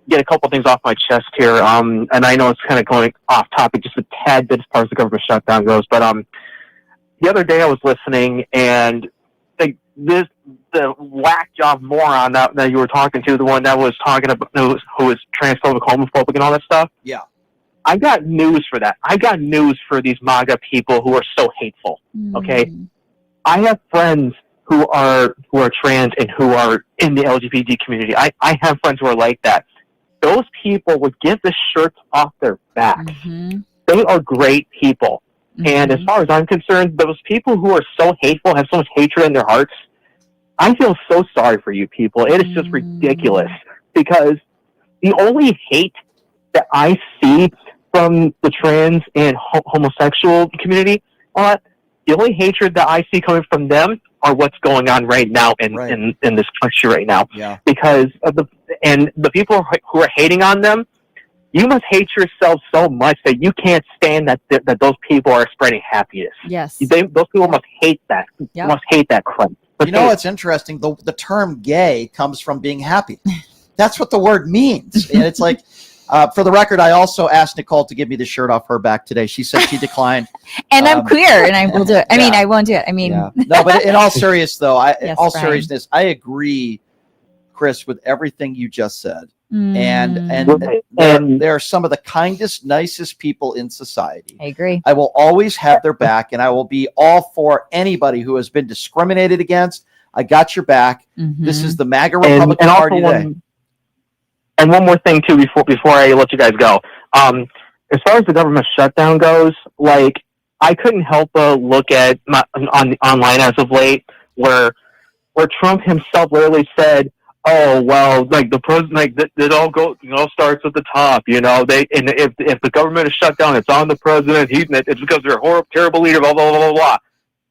get a couple things off my chest here. And I know it's kind of going off topic just a tad bit as far as the government shutdown goes, but the other day I was listening, and the whack job moron that you were talking to, the one that was talking about who was transphobic, homophobic, and all that stuff. Yeah. I got news for that. I got news for these MAGA people who are so hateful. Okay, I have friends who are trans and who are in the LGBT community. I have friends who are like that. those people would get the shirts off their backs. Mm-hmm. They are great people. And as far as I'm concerned, those people who are so hateful, have so much hatred in their hearts, I feel so sorry for you people. It is just ridiculous, because the only hate that I see from the trans and homosexual community, the only hatred that I see coming from them are what's going on right now in this country right now. Yeah. Because of the people who are hating on them, you must hate yourself so much that you can't stand that those people are spreading happiness. Yes. Those people must hate that. Yep. Must hate that crap. You know what's interesting? The term gay comes from being happy. That's what the word means. And it's like, for the record, I also asked Nicole to give me the shirt off her back today. She said she declined. And I'm queer, and I will do it. I mean, I won't do it. I mean, no, but in all seriousness, though, Yes, all Brian. seriousness, I agree, Chris, with everything you just said. And they're some of the kindest, nicest people in society. I agree. I will always have their back, and I will be all for anybody who has been discriminated against. I got your back. This is the MAGA Republican Party today. And one more thing too, before I let you guys go. As far as the government shutdown goes, like, I couldn't help but look at online as of late, where Trump himself literally said, "Oh well, like the president, like it all starts at the top, you know. And if the government is shut down, it's on the president. It's because they're a terrible leader, blah blah blah blah blah."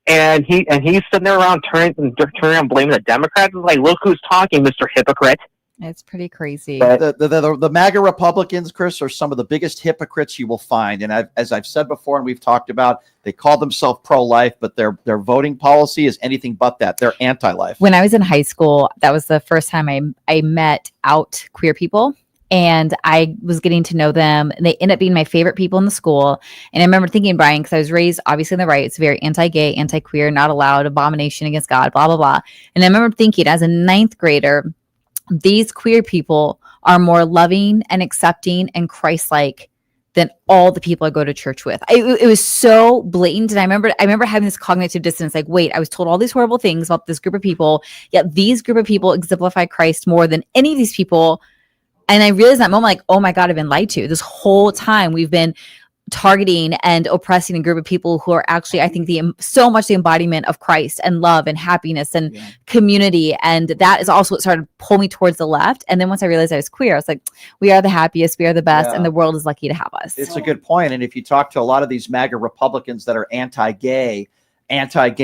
And he's sitting there around turning around blaming the Democrats. It's like, look who's talking, Mr. Hypocrite. It's pretty crazy. The MAGA Republicans, Chris, are some of the biggest hypocrites you will find. And as I've said before, and we've talked about, they call themselves pro-life, but their voting policy is anything but that. They're anti-life. When I was in high school, that was the first time I met out queer people. And I was getting to know them. And they ended up being my favorite people in the school. And I remember thinking, Brian, because I was raised obviously in the right, it's very anti-gay, anti-queer, not allowed, abomination against God, blah, blah, blah. And I remember thinking as a 9th grader, these queer people are more loving and accepting and Christ-like than all the people I go to church with. It was so blatant. And I remember having this cognitive dissonance, like, wait, I was told all these horrible things about this group of people, yet these group of people exemplify Christ more than any of these people. And I realized that moment, like, oh my God, I've been lied to. This whole time we've been targeting and oppressing a group of people who are actually, I think, so much the embodiment of Christ and love and happiness and community. And that is also what started to pull me towards the left. And then once I realized I was queer, I was like, we are the happiest, we are the best, and the world is lucky to have us. It's a good point. And if you talk to a lot of these MAGA Republicans that are anti-gay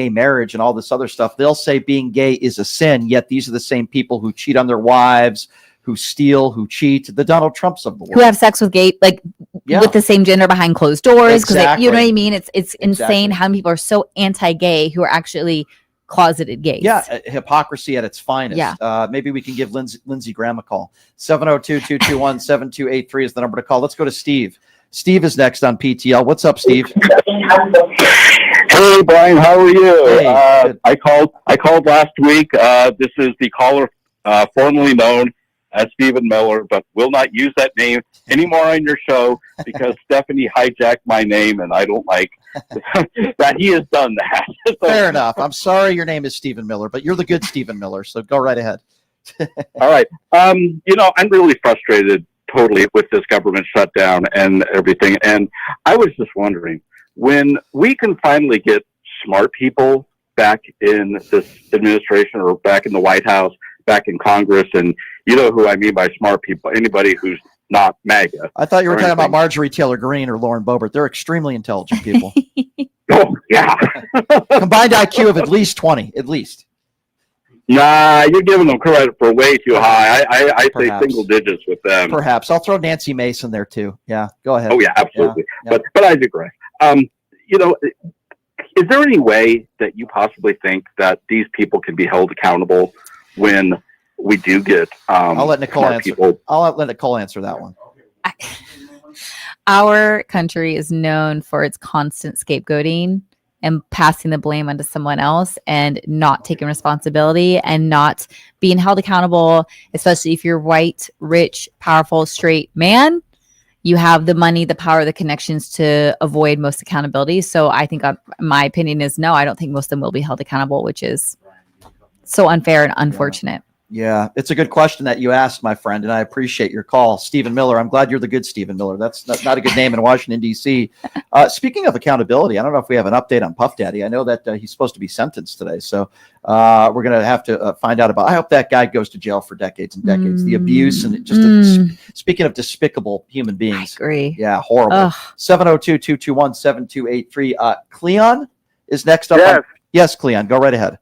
marriage and all this other stuff, they'll say being gay is a sin, yet these are the same people who cheat on their wives, who steal, who cheat, the Donald Trumps of the world. Who have sex with gay, with the same gender behind closed doors. Because you know what I mean? It's insane how many people are so anti-gay who are actually closeted gays. Yeah, hypocrisy at its finest. Yeah. Maybe we can give Lindsey Graham a call. 702-221-7283 is the number to call. Let's go to Steve. Steve is next on PTL. What's up, Steve? Hey, Brian, how are you? Hey, I called last week. This is the caller formerly known as Stephen Miller, but will not use that name anymore on your show because Stephanie hijacked my name, and I don't like that he has done that. Fair enough. I'm sorry your name is Stephen Miller, but you're the good Stephen Miller, so go right ahead. All right. I'm really frustrated totally with this government shutdown and everything, and I was just wondering, when we can finally get smart people back in this administration or back in the White House, back in Congress, and you know who I mean by smart people, anybody who's not MAGA. I thought you were talking about Marjorie Taylor Greene or Lauren Boebert. They're extremely intelligent people. Oh, yeah. Combined IQ of at least 20, at least. Nah, you're giving them credit for way too high. I say single digits with them. Perhaps. I'll throw Nancy Mason there too. Yeah, go ahead. Oh, yeah, absolutely. Yeah. But I digress. Is there any way that you possibly think that these people can be held accountable when we do get I'll let Nicole answer. people? I'll let Nicole answer that one. Our country is known for its constant scapegoating and passing the blame onto someone else and not taking responsibility and not being held accountable, especially if you're white, rich, powerful, straight man. You have the money, the power, the connections to avoid most accountability. So I think my opinion is no, I don't think most of them will be held accountable, which is so unfair and unfortunate. Yeah, it's a good question that you asked, my friend, and I appreciate your call. Stephen Miller, I'm glad you're the good Stephen Miller. That's not a good name in Washington, D.C. Speaking of accountability, I don't know if we have an update on Puff Daddy. I know that he's supposed to be sentenced today, so we're going to have to find out about. I hope that guy goes to jail for decades and decades. The abuse and just speaking of despicable human beings. I agree. Yeah, horrible. 702-221-7283. Cleon is next up. Yes. Yes, Cleon, go right ahead.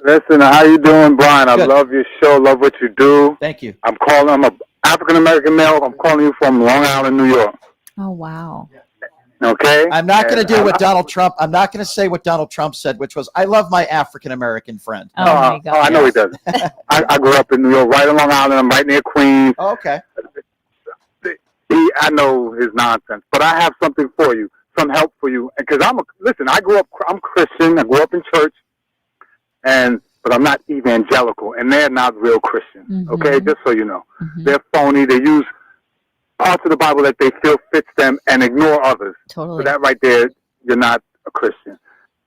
Listen, how you doing, Brian? I Good. love your show. Love what you do. Thank you. I'm an African American male. I'm calling you from Long Island, New York. Oh, wow. Okay. I'm not going to do what Donald Trump. I'm not going to say what Donald Trump said, which was, "I love my African American friend." Oh my God. I know he does. I grew up in New York, right on Long Island. I'm right near Queens. Oh, okay. I know his nonsense, but I have something for you, some help for you, because I'm Christian. I grew up in church. But I'm not evangelical, and they're not real Christians. Okay, just so you know, they're phony. They use parts of the Bible that they feel fits them and ignore others. Totally. So that right there, you're not a Christian.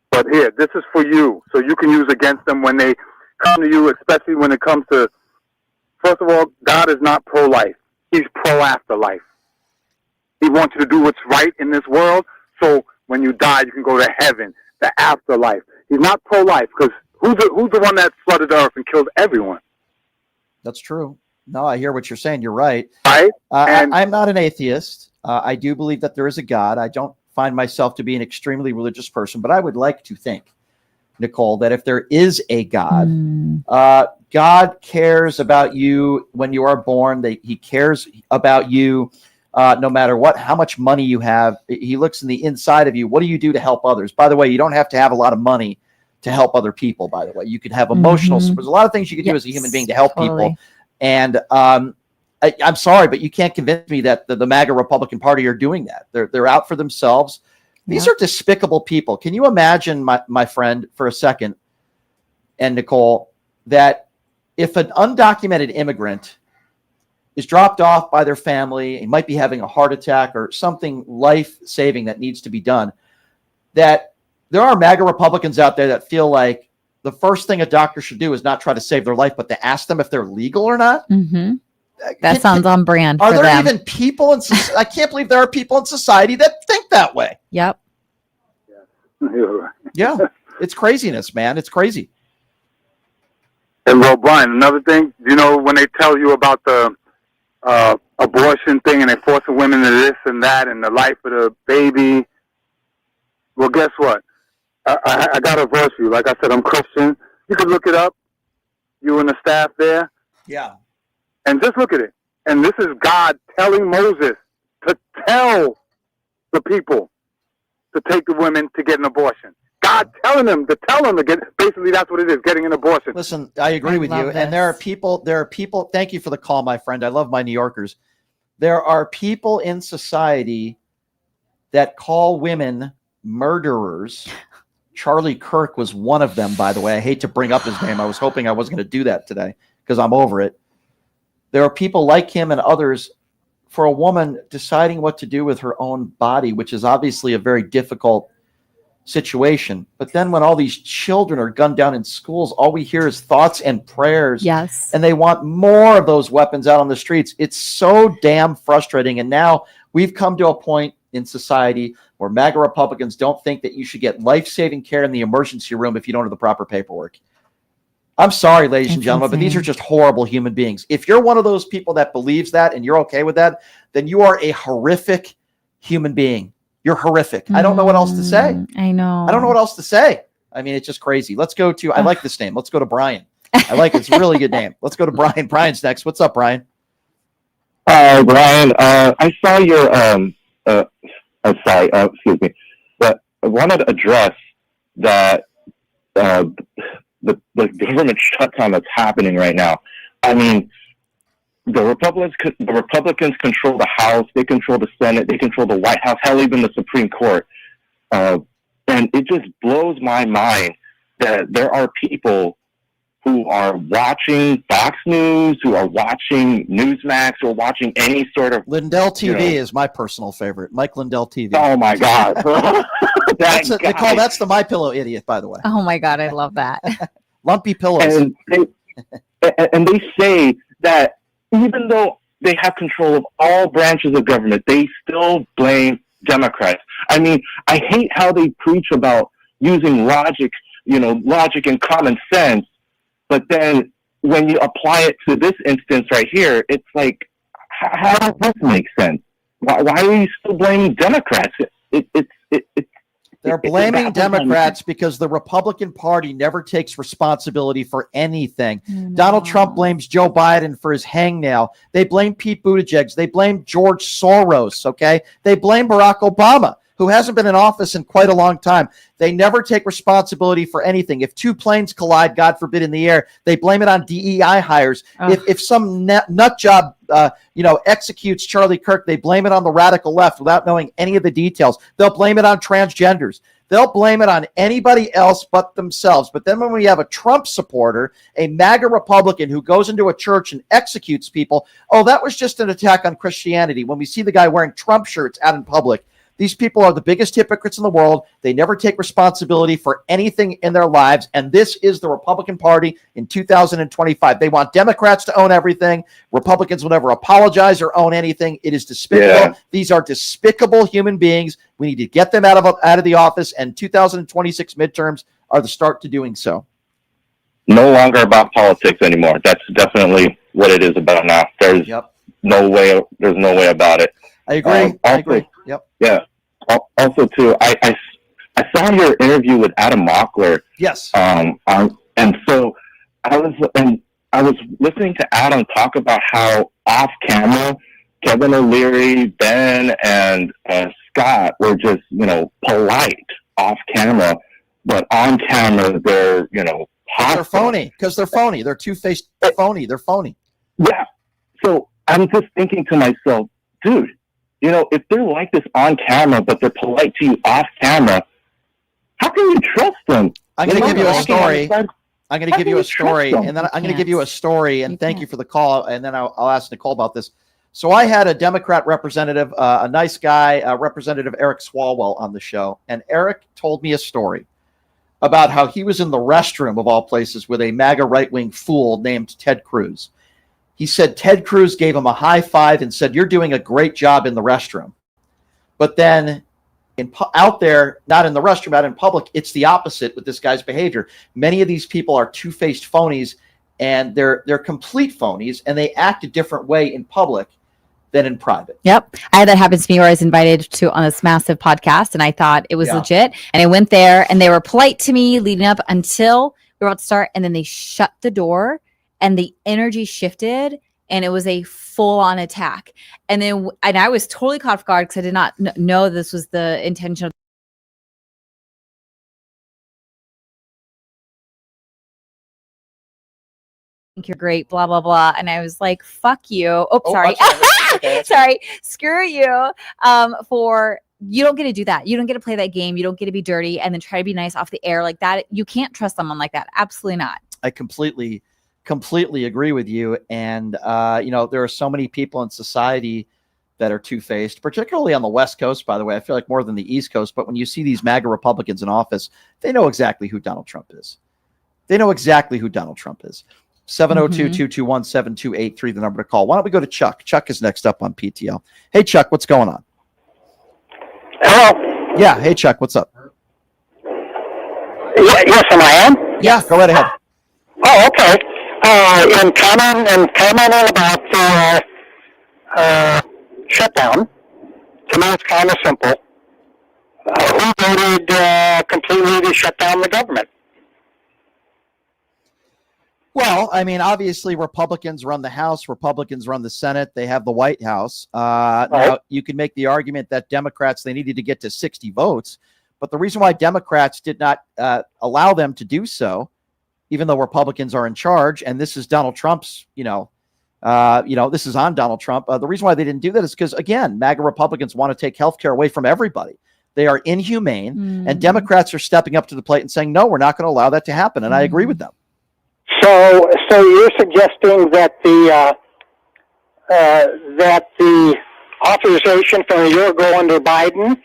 But here, this is for you, so you can use against them when they come to you, especially when it comes to. First of all, God is not pro-life; He's pro-afterlife. He wants you to do what's right in this world, so when you die, you can go to heaven, the afterlife. He's not pro-life because. Who's the one that flooded the earth and killed everyone? That's true. No, I hear what you're saying. You're right. Right? I'm not an atheist. I do believe that there is a God. I don't find myself to be an extremely religious person, but I would like to think, Nicole, that if there is a God, God cares about you when you are born. He cares about you no matter how much money you have. He looks in the inside of you. What do you do to help others? By the way, you don't have to have a lot of money to help other people, by the way. You could have emotional support. There's a lot of things you can do as a human being to help people. And I'm sorry, but you can't convince me that the MAGA Republican Party are doing that. They're out for themselves. These are despicable people. Can you imagine, my friend, for a second, and Nicole, that if an undocumented immigrant is dropped off by their family, he might be having a heart attack or something life-saving that needs to be done, that there are MAGA Republicans out there that feel like the first thing a doctor should do is not try to save their life, but to ask them if they're legal or not. That sounds on brand. Are for there them. even people in? I can't believe there are people in society that think that way. Yep. Yeah, it's craziness, man. It's crazy. And well, Brian, another thing, when they tell you about the abortion thing and they forcing women to this and that and the life of the baby. Well, guess what? I got a verse for you. Like I said, I'm Christian. You can look it up, you and the staff there. Yeah. And just look at it. And this is God telling Moses to tell the people to take the women to get an abortion. God telling them to get, basically that's what it is, getting an abortion. Listen, I agree with you. And there are people, thank you for the call, my friend. I love my New Yorkers. There are people in society that call women murderers. Charlie Kirk was one of them, by the way. I hate to bring up his name. I was hoping I wasn't going to do that today because I'm over it. There are people like him and others. For a woman deciding what to do with her own body, which is obviously a very difficult situation. But then when all these children are gunned down in schools, all we hear is thoughts and prayers. Yes. And they want more of those weapons out on the streets. It's so damn frustrating. And now we've come to a point in society where MAGA Republicans don't think that you should get life-saving care in the emergency room if you don't have the proper paperwork. I'm sorry, ladies and gentlemen, but these are just horrible human beings. If you're one of those people that believes that and you're okay with that, then you are a horrific human being. You're horrific. I don't know what else to say. I know. I don't know what else to say. I mean, it's just crazy. Let's go to, I like this name. Let's go to Brian. I like it. It's a really good name. Let's go to Brian. Brian's next. What's up, Brian? Hi, Brian. I saw your, excuse me, but I wanted to address that the government shutdown that's happening right now. I mean, the Republicans control the House, they control the Senate, they control the White House, hell, even the Supreme Court. And it just blows my mind that there are people who are watching Fox News, who are watching Newsmax, or watching any sort of... Lindell TV is my personal favorite. Mike Lindell TV. Oh, my God. That's Nicole, that's the My Pillow idiot, by the way. Oh, my God. I love that. Lumpy pillows. And and they say that even though they have control of all branches of government, they still blame Democrats. I mean, I hate how they preach about using logic, logic and common sense, but then when you apply it to this instance right here, it's like, how does this make sense? Why are you still blaming Democrats? They're blaming Democrats because the Republican Party never takes responsibility for anything. Donald Trump blames Joe Biden for his hangnail. They blame Pete Buttigieg. They blame George Soros, okay? They blame Barack Obama, who hasn't been in office in quite a long time. They never take responsibility for anything. If two planes collide, God forbid, in the air, they blame it on DEI hires. If some nut job executes Charlie Kirk, they blame it on the radical left without knowing any of the details. They'll blame it on transgenders. They'll blame it on anybody else but themselves. But then when we have a Trump supporter, a MAGA Republican who goes into a church and executes people, oh, that was just an attack on Christianity. When we see the guy wearing Trump shirts out in public, these people are the biggest hypocrites in the world. They never take responsibility for anything in their lives. And this is the Republican Party in 2025. They want Democrats to own everything. Republicans will never apologize or own anything. It is despicable. Yeah. These are despicable human beings. We need to get them out of the office. And 2026 midterms are the start to doing so. No longer about politics anymore. That's definitely what it is about now. There's no way. There's no way about it. I agree. I agree. Yep. Yeah. Also, too, I saw your interview with Adam Mockler. Yes. And so I was listening to Adam talk about how off camera Kevin O'Leary, Ben, and Scott were just polite off camera, but on camera they're they're phony because they're phony. They're two-faced phony. They're phony. Yeah. So I'm just thinking to myself, dude. If they're like this on camera, but they're polite to you off camera, how can you trust them? I'm going to give you a story. I'm going to give you a story, and then I'm going to give you a story, and thank you for the call, and then I'll ask Nicole about this. So I had a Democrat representative, a nice guy, Representative Eric Swalwell on the show, and Eric told me a story about how he was in the restroom, of all places, with a MAGA right-wing fool named Ted Cruz. He said Ted Cruz gave him a high five and said, "You're doing a great job in the restroom." But then out there, not in the restroom, out in public, it's the opposite with this guy's behavior. Many of these people are two-faced phonies, and they're complete phonies, and they act a different way in public than in private. Yep. I had that happen to me where I was invited on this massive podcast, and I thought it was legit. And I went there, and they were polite to me leading up until we were about to start, and then they shut the door. And the energy shifted, and it was a full-on attack. And I was totally caught off guard because I did not know this was the intention. Think you're great, blah blah blah. And I was like, "Fuck you!" Oh, sorry, sorry. Screw you. You don't get to do that. You don't get to play that game. You don't get to be dirty and then try to be nice off the air like that. You can't trust someone like that. Absolutely not. I completely agree with you. And, there are so many people in society that are two-faced, particularly on the West Coast, by the way. I feel like more than the East Coast. But when you see these MAGA Republicans in office, they know exactly who Donald Trump is. 702-221-7283, the number to call. Why don't we go to Chuck? Chuck is next up on PTL. Hey, Chuck, what's going on? Hello? Yeah. Hey, Chuck, what's up? Yes, am I on? Yeah, go right ahead. Oh, okay. In commenting about the shutdown, to me it's kind of simple. Who voted completely to shut down the government? Well, I mean, obviously, Republicans run the House. Republicans run the Senate. They have the White House. Now, you can make the argument that Democrats, they needed to get to 60 votes. But the reason why Democrats did not allow them to do so, even though Republicans are in charge, and this is Donald Trump's, this is on Donald Trump. The reason why they didn't do that is because, again, MAGA Republicans want to take health care away from everybody. They are inhumane, and Democrats are stepping up to the plate and saying, no, we're not going to allow that to happen. And I agree with them. So you're suggesting that the authorization from a year ago under Biden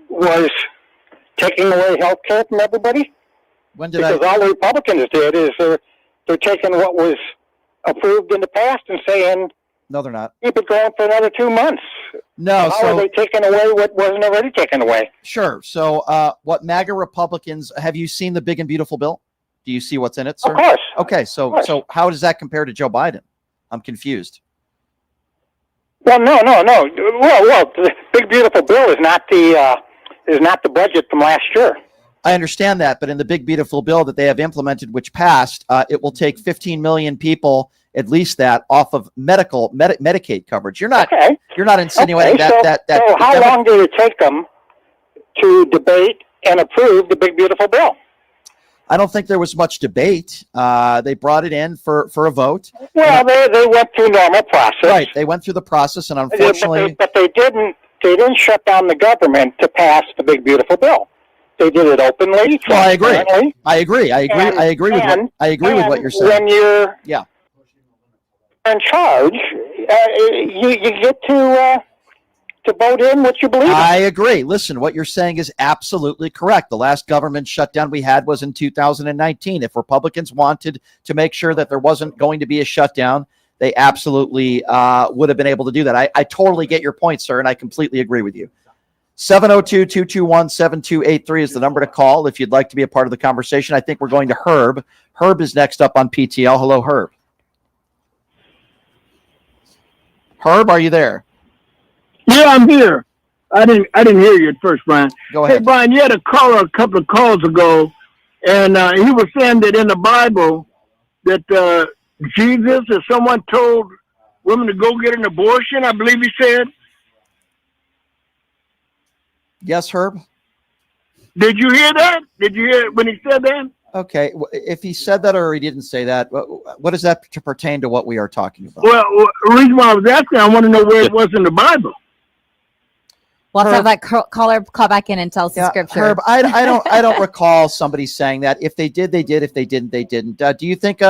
was taking away health care from everybody? When did because all the Republicans did is They're taking what was approved in the past and saying, No, they're not. keep it going for another 2 months. No, How are they taking away what wasn't already taken away? Sure. So, what MAGA Republicans have you seen the big and beautiful bill? Do you see what's in it, sir? Of course. Okay. So how does that compare to Joe Biden? I'm confused. Well, no. Well, the big beautiful bill is not the budget from last year. I understand that, but in the big beautiful bill that they have implemented, which passed, it will take 15 million people, at least that, off of Medicaid coverage. You're not insinuating that. So how long did it take them to debate and approve the big beautiful bill? I don't think there was much debate. They brought it in for a vote. Well, they went through normal process. Right, they went through the process, and unfortunately, but they didn't shut down the government to pass the big beautiful bill. They did it openly. Well, I agree with what you're saying. When you're in charge, you get to vote in what you believe in. I agree. Listen, what you're saying is absolutely correct. The last government shutdown we had was in 2019. If Republicans wanted to make sure that there wasn't going to be a shutdown, they absolutely would have been able to do that. I totally get your point, sir, and I completely agree with you. 702-221-7283 is the number to call if you'd like to be a part of the conversation. I think we're going to Herb. Herb is next up on PTL. Hello, Herb. Herb, are you there? Yeah, I'm here. I didn't hear you at first, Brian. Go ahead. Hey, Brian, you had a caller a couple of calls ago, and he was saying that in the Bible that Jesus or someone told women to go get an abortion, I believe he said. Yes, Herb? Did you hear that? Did you hear when he said that? Okay. If he said that or he didn't say that, what does that to pertain to what we are talking about? Well, the reason why I was asking, I want to know where it was in the Bible. We'll have to have that caller call back in and tell us the scripture. Herb, I don't recall somebody saying that. If they did, they did. If they didn't, they didn't. Do you think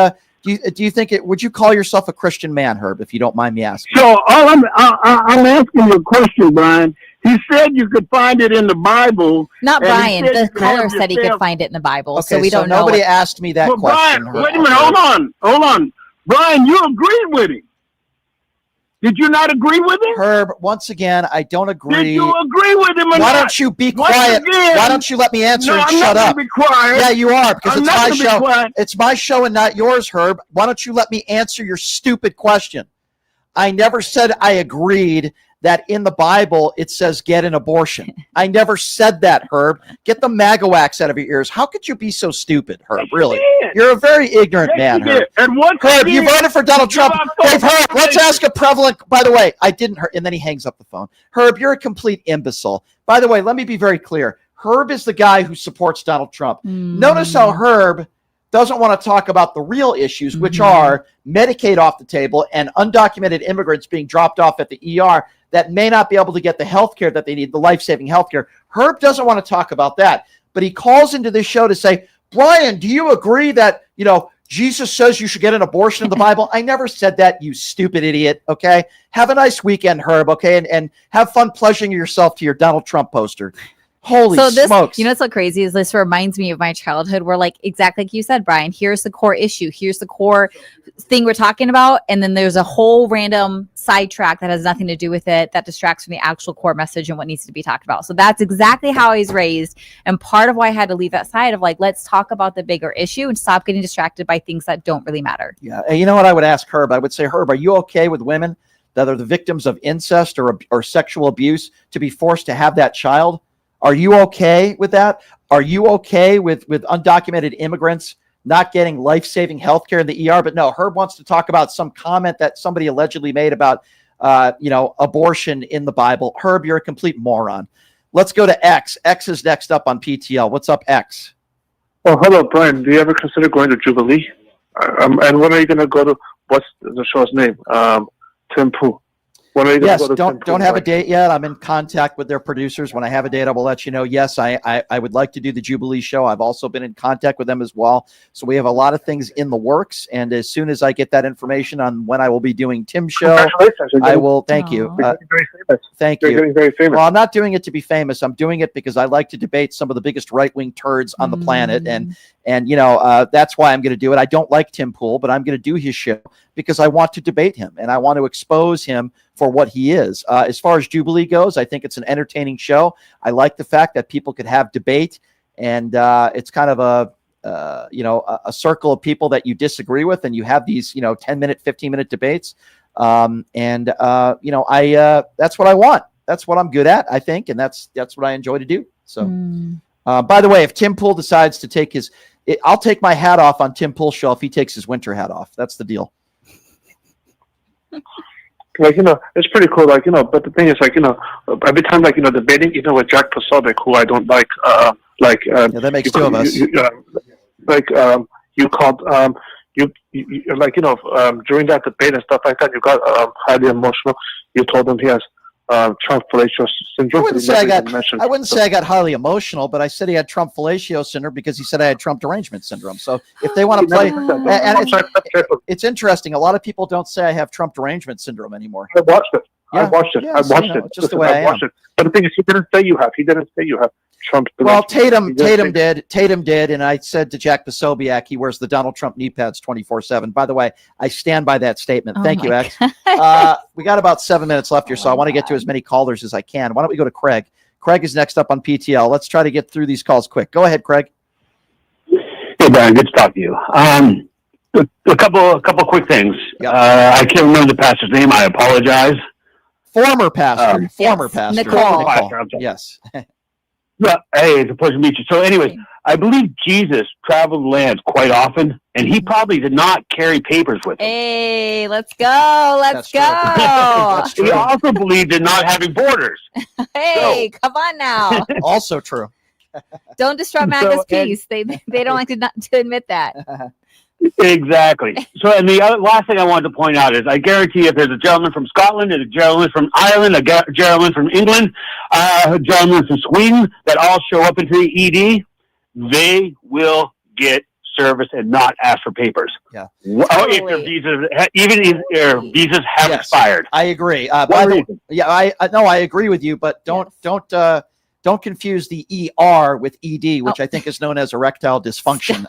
would you call yourself a Christian man, Herb, if you don't mind me asking? So I'm asking you a question, Brian. He said you could find it in the Bible. Not Brian. The caller said he could find it in the Bible, so we don't know. Nobody asked me that question. Brian, wait a minute. Hold on. Brian, you agreed with him. Did you not agree with him? Herb, once again, I don't agree. Did you agree with him or Why not? don't you be quiet? Why don't you let me answer and I'm shut not up? Be quiet. Yeah, you are, because it's my show. Quiet. It's my show and not yours, Herb. Why don't you let me answer your stupid question? I never said I agreed that in the Bible it says get an abortion. I never said that, Herb. Get the MAGA wax out of your ears. How could you be so stupid, Herb? Really? You're a very ignorant man, Herb. And what Herb, you voted for Donald Trump. Dave, Herb, let's ask a prevalent. By the way, I didn't. And then he hangs up the phone. Herb, you're a complete imbecile. By the way, let me be very clear. Herb is the guy who supports Donald Trump. Notice how Herb doesn't want to talk about the real issues, which are Medicaid off the table and undocumented immigrants being dropped off at the ER that may not be able to get the health care that they need, the life-saving health care. Herb doesn't want to talk about that, but he calls into this show to say, Brian, do you agree that, Jesus says you should get an abortion in the Bible? I never said that, you stupid idiot, okay? Have a nice weekend, Herb, okay? And have fun pleasuring yourself to your Donald Trump poster. Holy smokes. What's so crazy is this reminds me of my childhood where, like, exactly like you said, Brian, here's the core issue. Here's the core thing we're talking about. And then there's a whole random sidetrack that has nothing to do with it that distracts from the actual core message and what needs to be talked about. So that's exactly how I was raised. And part of why I had to leave that side of, like, let's talk about the bigger issue and stop getting distracted by things that don't really matter. Yeah. And you know what I would ask Herb? I would say, Herb, are you okay with women that are the victims of incest or sexual abuse to be forced to have that child? Are you okay with that? Are you okay with undocumented immigrants not getting life-saving health care in the ER? But no, Herb wants to talk about some comment that somebody allegedly made about, abortion in the Bible. Herb, you're a complete moron. Let's go to X. X is next up on PTL. What's up, X? Oh, hello, Brian. Do you ever consider going to Jubilee? And when are you going to go to, what's the show's name? Tim Pooh. Yes, don't have a date yet. I'm in contact with their producers. When I have a date, I will let you know. Yes, I would like to do the Jubilee show. I've also been in contact with them as well. So we have a lot of things in the works. And as soon as I get that information on when I will be doing Tim's show, I will. Thank you. Thank you. You're getting very famous. Well, I'm not doing it to be famous. I'm doing it because I like to debate some of the biggest right-wing turds on the planet. And, that's why I'm going to do it. I don't like Tim Pool, but I'm going to do his show because I want to debate him and I want to expose him for what he is. As far as Jubilee goes, I think it's an entertaining show. I like the fact that people could have debate, and it's kind of a circle of people that you disagree with, and you have these, 10-minute, 15-minute debates. That's what I want. That's what I'm good at, I think. And that's what I enjoy to do. So, by the way, if Tim Pool decides to take I'll take my hat off on Tim Pool's show if he takes his winter hat off. That's the deal. It's pretty cool. But the thing is, every time, debating, with Jack Posobiec, who I don't like, that makes two of us. You called, during that debate and stuff like that, you got highly emotional. You told him he has Trump fellatio syndrome. I wouldn't say I got highly emotional, but I said he had Trump fellatio syndrome because he said I had Trump derangement syndrome. So if they want to play, and it's interesting. A lot of people don't say I have Trump derangement syndrome anymore. I watched it. Yeah. I watched it. Yeah, I watched it. Just the way I am. But the thing is, he didn't say you have. Trump. Well, Tatum did, and I said to Jack Posobiec, he wears the Donald Trump knee pads 24/7. By the way, I stand by that statement. Thank you, X. We got about 7 minutes left here, so I want to get to as many callers as I can. Why don't we go to Craig? Craig is next up on PTL. Let's try to get through these calls quick. Go ahead, Craig. Hey, Brian. Good to talk to you. A couple quick things. Yep. I can't remember the pastor's name. I apologize. Former pastor. Pastor. Nicole. Yes. Well, hey, it's a pleasure to meet you. So anyways, I believe Jesus traveled the land quite often, and he probably did not carry papers with him. Hey, let's go. Let's go. He also believed in not having borders. Hey, come on now. Also true. Don't disrupt MAGA's peace. They don't like to admit that. Exactly. So, and the last thing I wanted to point out is I guarantee if there's a gentleman from Scotland, and a gentleman from Ireland, a gentleman from England, a gentleman from Sweden that all show up into the ED, they will get service and not ask for papers. Yeah. If their visas, even if their visas have expired. I agree. I agree with you, but don't confuse the ER with ED, which I think is known as erectile dysfunction.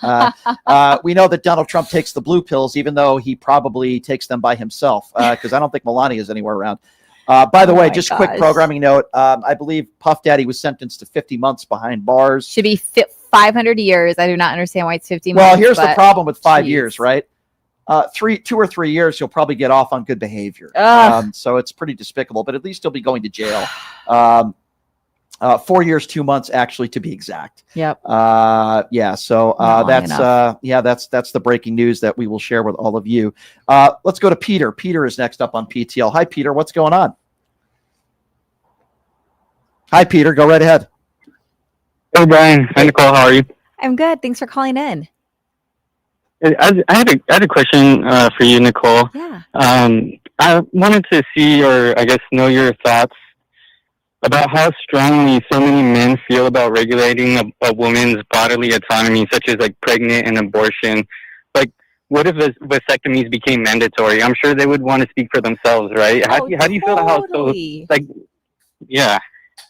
We know that Donald Trump takes the blue pills, even though he probably takes them by himself, because I don't think Melania is anywhere around. By the way, just a quick programming note. I believe Puff Daddy was sentenced to 50 months behind bars. Should be 500 years. I do not understand why it's 50 months. Well, here's the problem with 5 years, right? 2 or 3 years, you'll probably get off on good behavior. So it's pretty despicable, but at least you'll be going to jail. 4 years, 2 months, actually, to be exact. Yep. So that's the breaking news that we will share with all of you. Let's go to Peter. Peter is next up on PTL. Hi, Peter. What's going on? Hi, Peter. Go right ahead. Hey, Brian. Hi, Nicole. How are you? I'm good. Thanks for calling in. I had a question for you, Nicole. Yeah. I wanted to see, or I guess know your thoughts about how strongly so many men feel about regulating a woman's bodily autonomy, such as like pregnant and abortion. Like, what if vasectomies became mandatory? I'm sure they would want to speak for themselves, right? How do you feel about how yeah.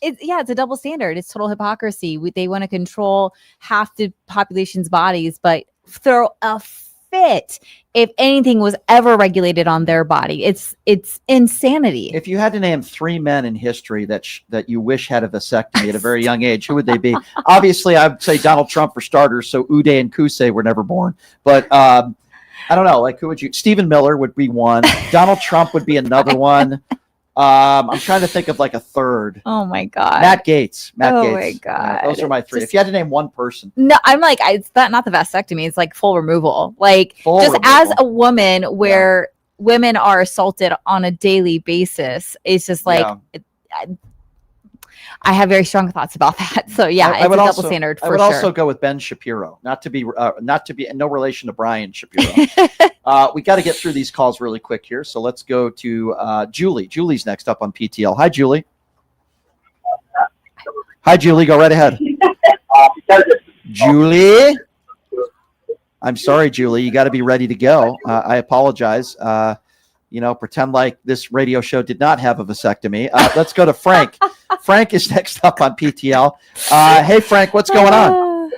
It's a double standard. It's total hypocrisy. They want to control half the population's bodies, but throw a fit if anything was ever regulated on their body. It's insanity. If you had to name 3 men in history that you wish had a vasectomy at a very young age, who would they be? Obviously, I would say Donald Trump for starters. So Uday and Kusei were never born. But I don't know. Like, who would you? Stephen Miller would be one. Donald Trump would be another one. I'm trying to think of like a third. Oh my God. Matt Gaetz. Oh my God. Those are my 3. If you had to name one person. No, I'm like, it's not the vasectomy. It's like full removal. Like as a woman where women are assaulted on a daily basis, it's just like, I have very strong thoughts about that. So it's a double standard for sure. I would also go with Ben Shapiro, not to be no relation to Brian Shapiro. We got to get through these calls really quick here. So let's go to Julie. Julie's next up on PTL. Hi, Julie. Hi, Julie. Go right ahead. Julie. I'm sorry, Julie. You got to be ready to go. I apologize. Pretend like this radio show did not have a vasectomy. Let's go to Frank. Frank is next up on PTL. Hey, Frank, what's going on?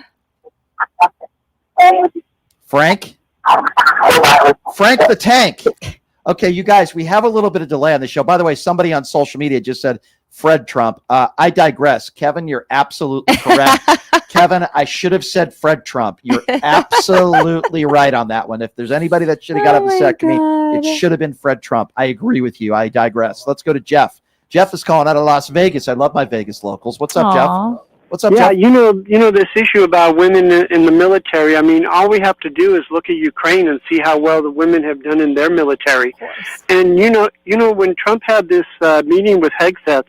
Frank the Tank. Okay, you guys, we have a little bit of delay on the show. By the way, somebody on social media just said Fred Trump. I digress. Kevin, you're absolutely correct. Kevin, I should have said Fred Trump. You're absolutely right on that one. If there's anybody that should have got a vasectomy, it should have been Fred Trump. I agree with you. I digress. Let's go to Jeff. Jeff is calling out of Las Vegas. I love my Vegas locals. What's up, Jeff? What's up, Jeff? You know this issue about women in the military. I mean, all we have to do is look at Ukraine and see how well the women have done in their military. And you know when Trump had this meeting with Hegseth,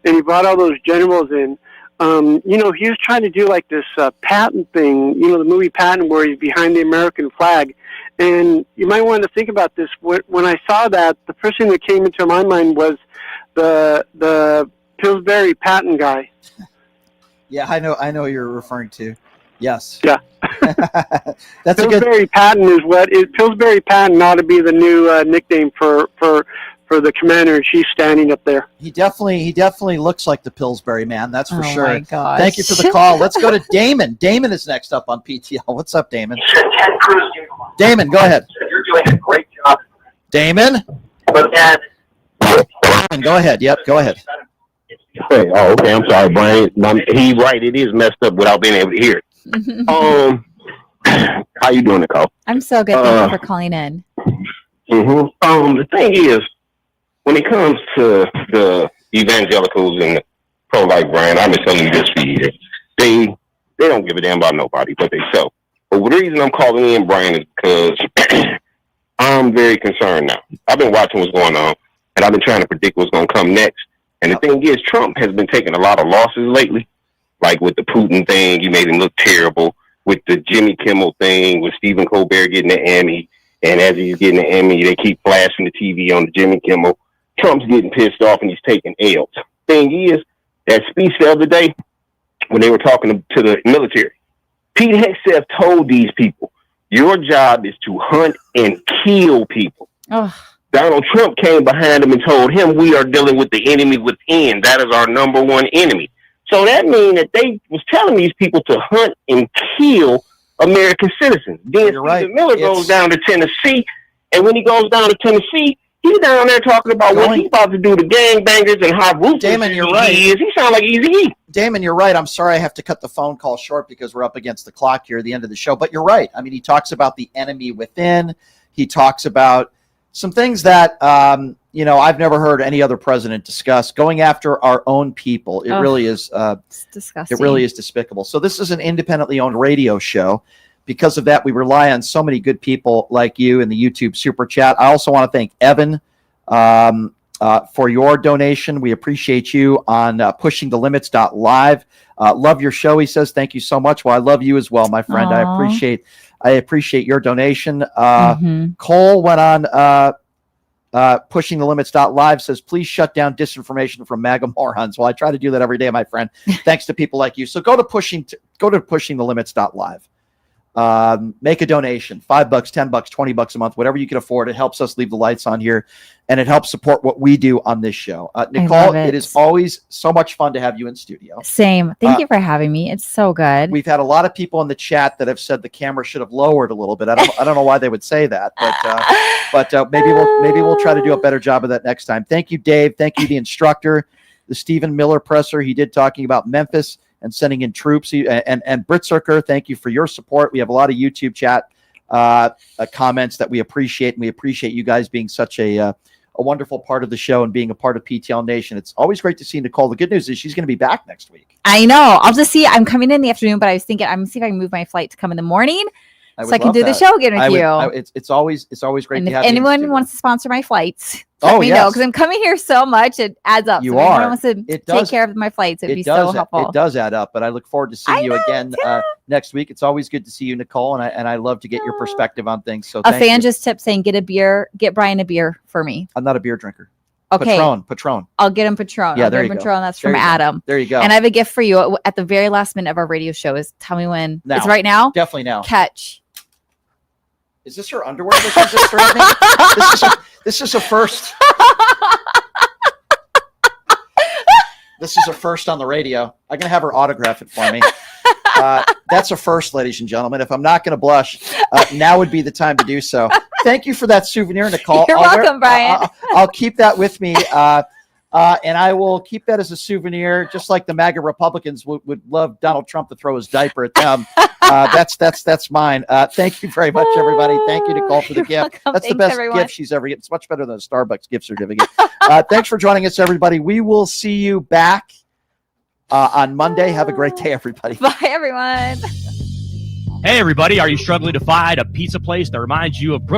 and he brought all those generals in, he was trying to do like this Patton thing, the movie Patton, where he's behind the American flag. And you might want to think about this. When I saw that, the first thing that came into my mind was the Pillsbury Patton guy. Yeah, I know you're referring to. Yes. Yeah. That's Pillsbury Patton is Pillsbury Patton ought to be the new nickname for the commander, and she's standing up there. He definitely looks like the Pillsbury man. That's for sure. My gosh. Thank you for the call. Let's go to Damon. Damon is next up on PTL. What's up, Damon? Damon, go ahead. You're doing a great job. Damon? Go ahead. Yep, go ahead. Hey, okay. I'm sorry, Brian. He's right. It is messed up without being able to hear it. How you doing, Nicole? I'm so good. Thank you for calling in. The thing is, when it comes to the evangelicals and the pro-life, Brian, I've been telling you this for years. They don't give a damn about nobody but themselves. But the reason I'm calling in, Brian, is because I'm very concerned now. I've been watching what's going on, and I've been trying to predict what's going to come next. And the thing is, Trump has been taking a lot of losses lately, like with the Putin thing. He made him look terrible. With the Jimmy Kimmel thing, with Stephen Colbert getting the Emmy. And as he's getting the Emmy, they keep flashing the TV on the Jimmy Kimmel. Trump's getting pissed off and he's taking L's. Thing is, that speech the other day, when they were talking to the military, Pete Hegseth told these people, your job is to hunt and kill people. Oh. Donald Trump came behind him and told him we are dealing with the enemy within. That is our number one enemy. So that means that they was telling these people to hunt and kill American citizens. Then Stephen Miller goes down to Tennessee, and when he goes down to Tennessee, he's down there talking about what he's about to do to gangbangers and how ruthless Damon, you're right. he is. He sounds like Eazy-E. Damon, you're right. I'm sorry I have to cut the phone call short because we're up against the clock here at the end of the show. But you're right. I mean, he talks about the enemy within. He talks about some things that, I've never heard any other president discuss. Going after our own people. It really is it's disgusting. It really is despicable. So this is an independently owned radio show. Because of that, we rely on so many good people like you in the YouTube Super Chat. I also want to thank Evan for your donation. We appreciate you on pushingthelimits.live. Love your show, he says. Thank you so much. Well, I love you as well, my friend. Aww. I appreciate your donation. Cole went on pushingthelimits.live, says, please shut down disinformation from MAGA morons. Well, I try to do that every day, my friend. Thanks to people like you. So go to pushingthelimits.live. Make a donation, $5, $10, $20 a month, whatever you can afford. It helps us leave the lights on here, and it helps support what we do on this show. Nicole, it is always so much fun to have you in studio. Same. Thank you for having me. It's so good. We've had a lot of people in the chat that have said the camera should have lowered a little bit. I don't know why they would say that, but maybe we'll try to do a better job of that next time. Thank you, Dave. Thank you, the instructor, the Stephen Miller presser. He did talking about Memphis and sending in troops. And Britt Zerker, thank you for your support. We have a lot of YouTube chat comments that we appreciate, and we appreciate you guys being such a wonderful part of the show and being a part of PTL Nation. It's always great to see Nicole. The good news is she's going to be back next week. I know. I'll just see. I'm coming in the afternoon, but I was thinking I'm going to see if I can move my flight to come in the morning so I can do the show again with you. It's always great and to if have anyone wants to sponsor my flights, let me know, because I'm coming here so much, it adds up. You so are. If anyone wants to take care of my flights, it'd be so helpful. It does add up, but I look forward to seeing you again next week. It's always good to see you, Nicole, and I love to get your perspective on things. So a fan just tipped saying, get Brian a beer for me. I'm not a beer drinker. Okay. Patron. I'll get him Patron. Yeah, there you go. Patron. That's from Adam. There you go. And I have a gift for you at the very last minute of our radio show. Tell me when. Now. It's right now? Definitely now. Catch. Is this her underwear that she's just threatening? This is a first. This is a first on the radio. I'm going to have her autograph it for me. That's a first, ladies and gentlemen. If I'm not going to blush, now would be the time to do so. Thank you for that souvenir, Nicole. You're welcome, Brian. I'll keep that with me. And I will keep that as a souvenir, just like the MAGA Republicans would love Donald Trump to throw his diaper at them. That's mine. Thank you very much, everybody. Thank you, Nicole, for the gift. Welcome. That's the Thanks, best everyone. gift she's ever given. It's much better than a Starbucks gift certificate. Thanks for joining us, everybody. We will see you back on Monday. Have a great day, everybody. Bye, everyone. Hey, everybody. Are you struggling to find a pizza place that reminds you of Brooklyn?